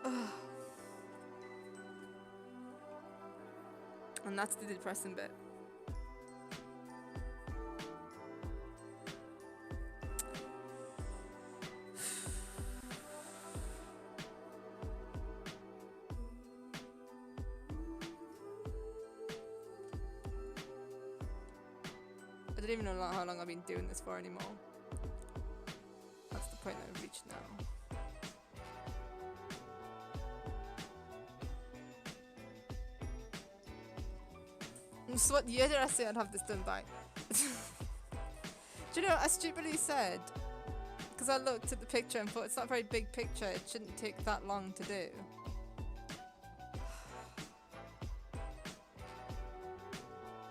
Oh. And that's the depressing bit. I don't even know how long I've been doing this for anymore. That's the point that I've reached now. So what year did I say I'd have this done by? Do you know, I stupidly said, because I looked at the picture and thought it's not a very big picture, it shouldn't take that long to do.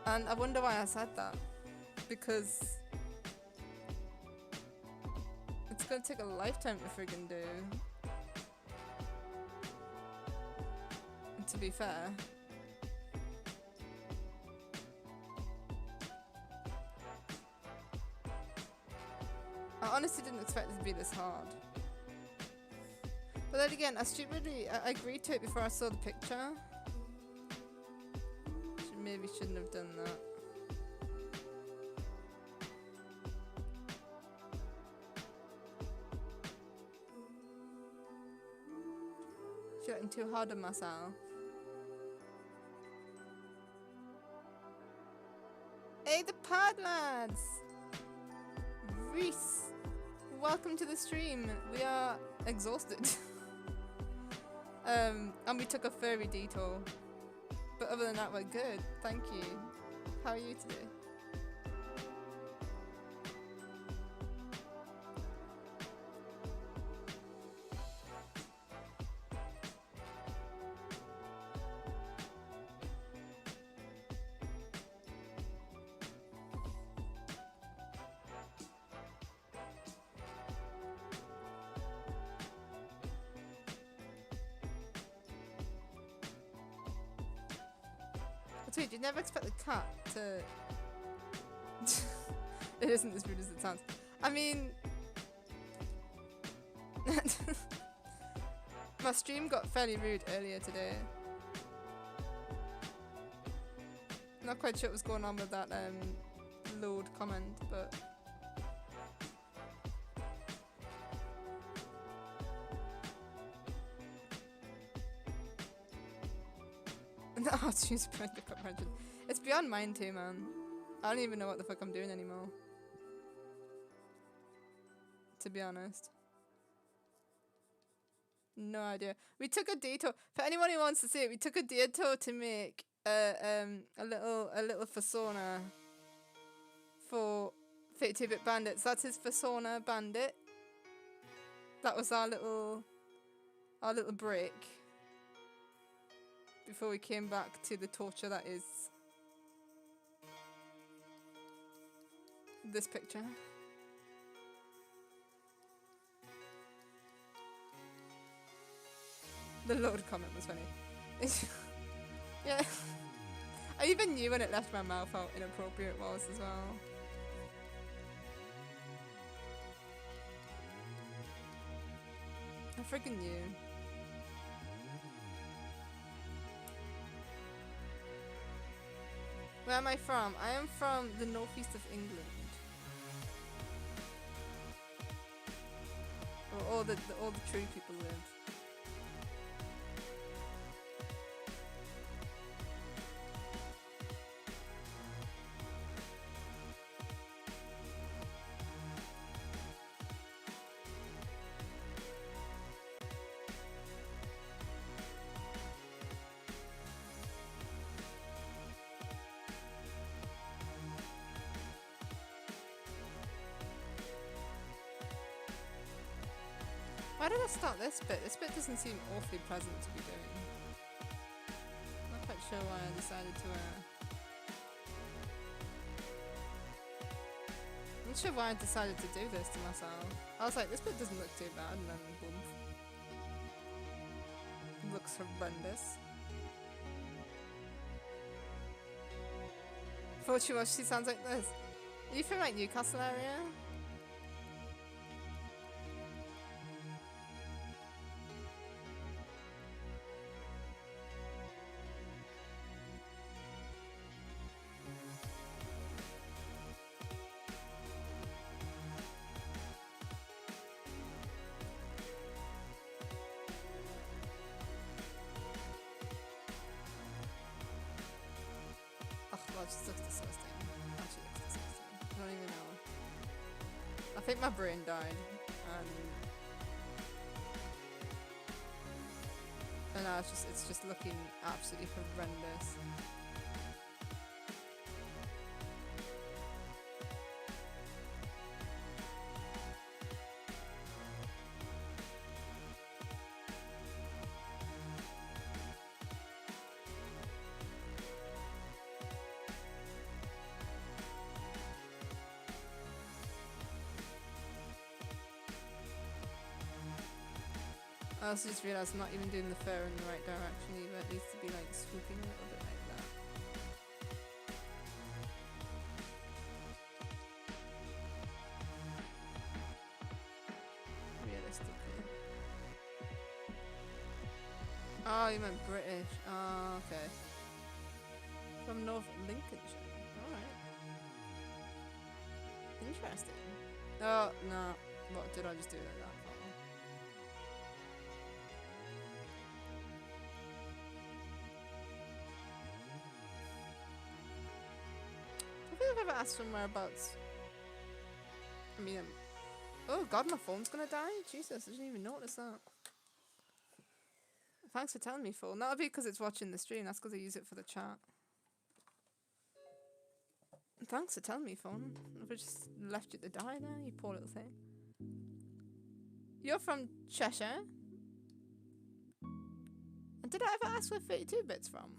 And I wonder why I said that. Because it's gonna take a lifetime to friggin' do. And to be fair. I honestly didn't expect it to be this hard. But then again, I agreed to it before I saw the picture. Maybe shouldn't have done that. Getting too hard on myself. Hey, the pod lads! Reese, welcome to the stream. We are exhausted. And we took a furry detour. But other than that, we're good. Thank you. How are you today? Wait, you'd never expect the cat to... It isn't as rude as it sounds. I mean... My stream got fairly rude earlier today. Not quite sure what was going on with that load comment, but... Oh, she's beyond your comprehension. It's beyond mine too, man. I don't even know what the fuck I'm doing anymore. To be honest. No idea. We took a detour. For anyone who wants to see it, we took a detour to make a little persona for 32-bit bandits. That's his persona bandit. That was our little break. Before we came back to the torture that is this picture. The Lord comment was funny. Yeah. I even knew when it left my mouth how inappropriate it was as well. I freaking knew. Where am I from? I am from the northeast of England. Where all the true people live. Why did I start this bit? This bit doesn't seem awfully pleasant to be doing. Not quite sure why I decided to I'm not sure why I decided to do this to myself. I was like, this bit doesn't look too bad, and then boom. It looks horrendous. Thought she was, she sounds like this. Are you from like Newcastle area? Just looks disgusting. Actually looks disgusting. I don't even know. I think my brain died. And now it's just looking absolutely horrendous. also just realised I'm not even doing the fur in the right direction either. It needs to be like swooping a little bit like that. Realistically. Oh, you meant British. Oh, okay. From North Lincolnshire. Alright. Interesting. Oh, no. What, did I just do it like that? I think I've ever asked for whereabouts. I mean, oh god, my phone's gonna die? Jesus, I didn't even notice that. Thanks for telling me, phone. That'll be because it's watching the stream. That's because I use it for the chat. Thanks for telling me, phone. I've just left you to die there, you poor little thing. You're from Cheshire? And did I ever ask where 32 bits from?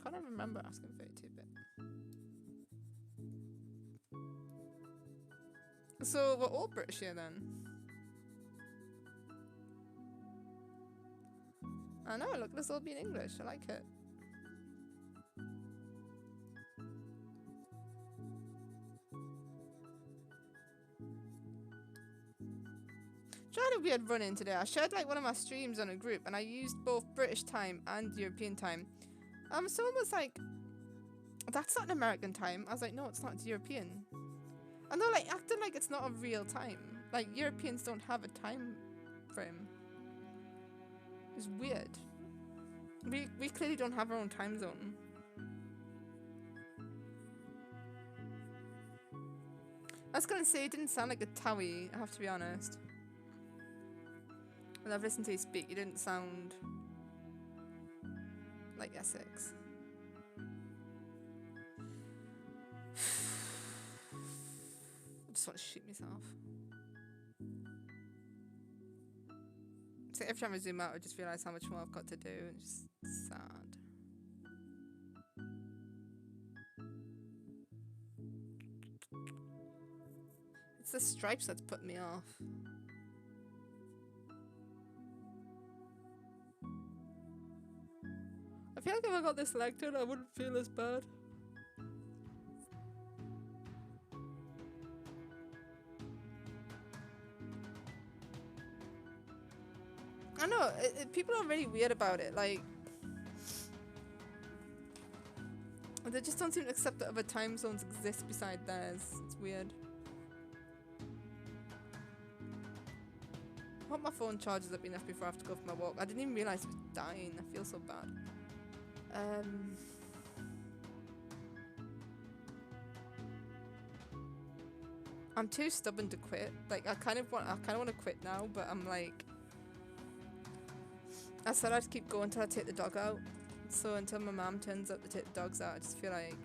Can't even remember asking 32 bit. So we're all British here then. I know, look, let's all be in English. I like it. Tried a weird run-in today. I shared like one of my streams on a group and I used both British time and European time. Someone was like, that's not an American time. I was like, no, it's not, it's European. And they're like acting like it's not a real time. Like Europeans don't have a time frame. It's weird. We clearly don't have our own time zone. I was gonna say it didn't sound like a Towie, I have to be honest. When I've listened to you speak, you didn't sound like Essex. I just want to shoot myself. So every time I zoom out, I just realise how much more I've got to do, and it's just sad. It's the stripes that's putting me off. I feel like if I got this leg done, I wouldn't feel as bad. I know, people are really weird about it, like... They just don't seem to accept that other time zones exist beside theirs. It's weird. I hope my phone charges up enough before I have to go for my walk. I didn't even realise it was dying. I feel so bad. I'm too stubborn to quit. Like I kind of want to quit now, but I'm like, I said I'd keep going until I take the dog out. So until my mum turns up to take the dogs out, I just feel like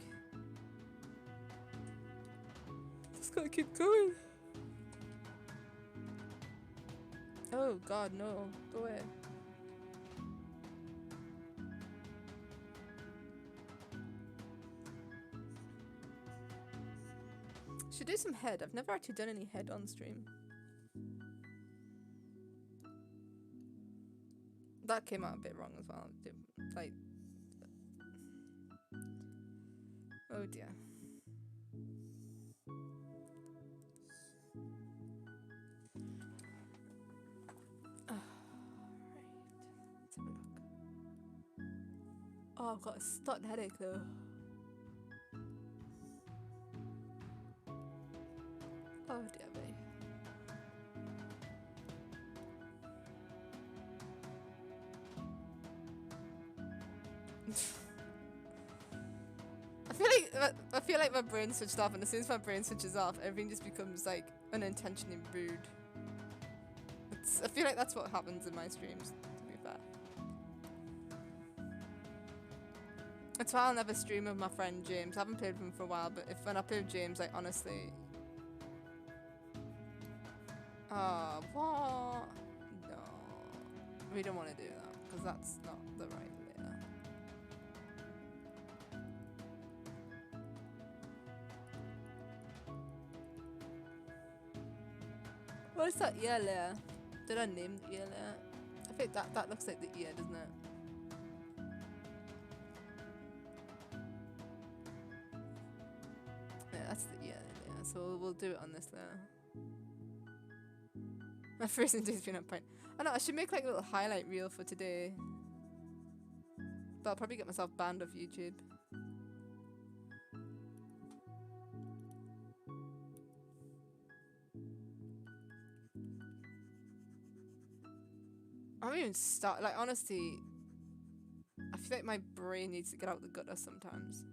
I just gotta keep going. Oh God, no! Go away. Should do some head. I've never actually done any head on stream. That came out a bit wrong as well. Like, oh dear. Right. Let's have a look. Oh, I've got a starting headache though. Oh dear me. I feel like my brain switched off, and as soon as my brain switches off, everything just becomes like unintentionally rude. I feel like that's what happens in my streams, to be fair. That's why I'll never stream with my friend James. I haven't played with him for a while, but when I play with James, like honestly. Oh, what? No. We don't want to do that, because that's not the right way. What is that ear layer? Did I name the ear layer? I think that looks like the ear, doesn't it? Yeah, that's the ear. Yeah, so we'll do it on this there. My first day's been a pint. I know I should make like a little highlight reel for today, but I'll probably get myself banned off YouTube. I don't even start. Like honestly, I feel like my brain needs to get out the gutter sometimes.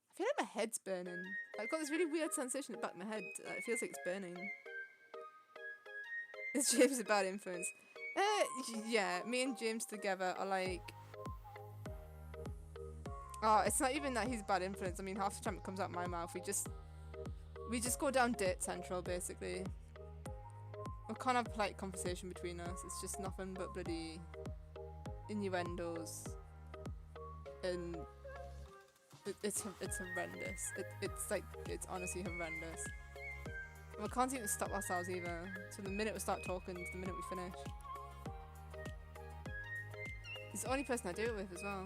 I feel like my head's burning. I've got this really weird sensation in the back of my head. It feels like it's burning. Is James a bad influence? Yeah, me and James together are like... Oh, it's not even that he's a bad influence. I mean, half the time it comes out my mouth. We just go down date central, basically. We can't have a polite conversation between us. It's just nothing but bloody innuendos. And it's horrendous. It's honestly horrendous. And we can't seem to stop ourselves either. So the minute we start talking, it's the minute we finish. He's the only person I do it with as well.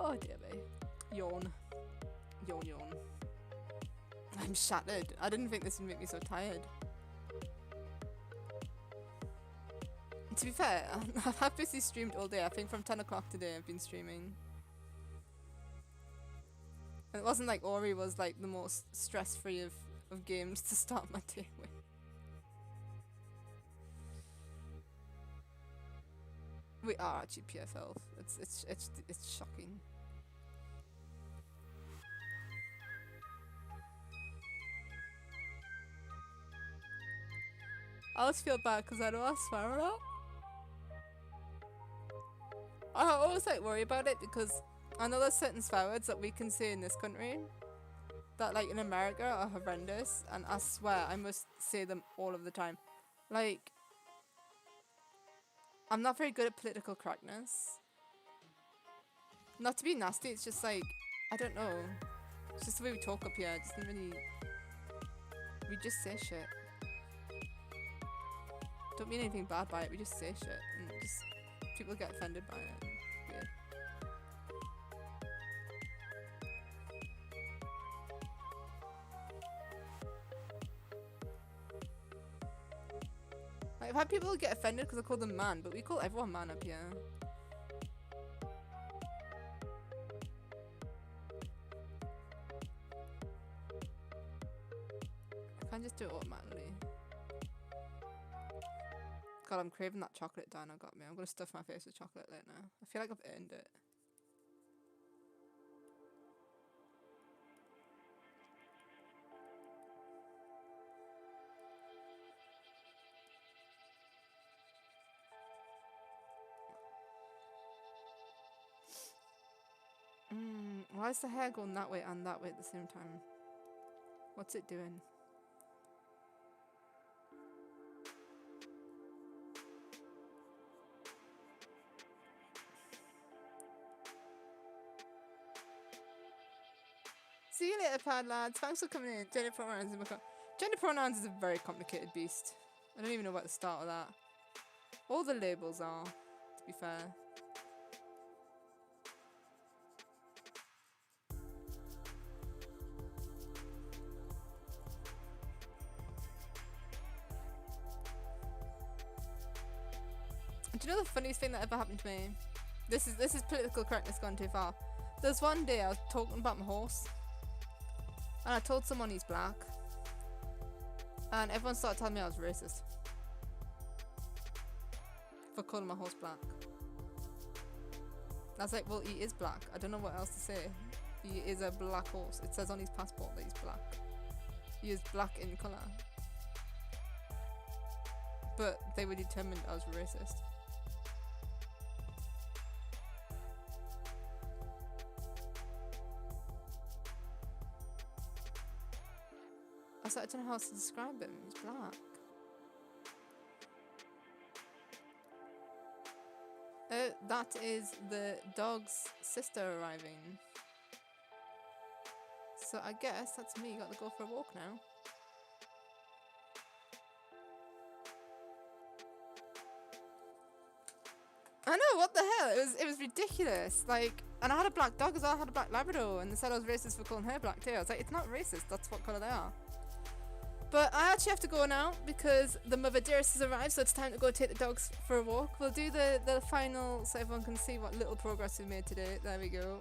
Oh dear me. Yawn. Yawn. I'm shattered. I didn't think this would make me so tired. To be fair, I've basically streamed all day. I think from 10 o'clock today I've been streaming. And it wasn't like Ori was like the most stress-free of games to start my day with. We are actually PFL. It's shocking. I always feel bad because I know I swear a lot. I always like worry about it because I know there's certain swear words that we can say in this country that like in America are horrendous, and I swear I must say them all of the time. Like, I'm not very good at political correctness. Not to be nasty, it's just like, I don't know. It's just the way we talk up here. It doesn't really... We just say shit. Don't mean anything bad by it, we just say shit. And just... People get offended by it. It's weird. Like, I've had people get offended because I call them man, but we call everyone man up here. I can't just do it automatically. God, I'm craving that chocolate Dino got me. I'm gonna stuff my face with chocolate later now. I feel like I've earned it. Why is the hair going that way and that way at the same time? What's it doing? See you later, pad lads. Thanks for coming in. Gender pronouns. Gender pronouns is a very complicated beast. I don't even know where to start with that. All the labels are, to be fair. Do you know the funniest thing that ever happened to me? This is political correctness gone too far. There was one day I was talking about my horse, and I told someone he's black, and everyone started telling me I was racist for calling my horse black. I was like, well, he is black. I don't know what else to say. He is a black horse. It says on his passport that he's black. He is black in colour. But they were determined I was racist. I started to know how to describe him. He's black. that is the dog's sister arriving. So I guess that's me, got to go for a walk now. I know, what the hell? It was ridiculous. Like, and I had a black dog as well, I had a black Labrador, and they said I was racist for calling her black too. I was like, it's not racist, that's what colour they are. But I actually have to go now because the mother dearest has arrived, so it's time to go take the dogs for a walk. We'll do the final so everyone can see what little progress we've made today. There we go.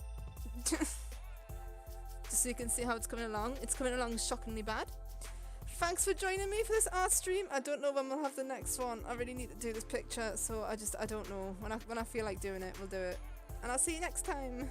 Just so you can see how it's coming along. It's coming along shockingly bad. Thanks for joining me for this art stream. I don't know when we'll have the next one. I really need to do this picture, so I don't know. When I feel like doing it, we'll do it. And I'll see you next time.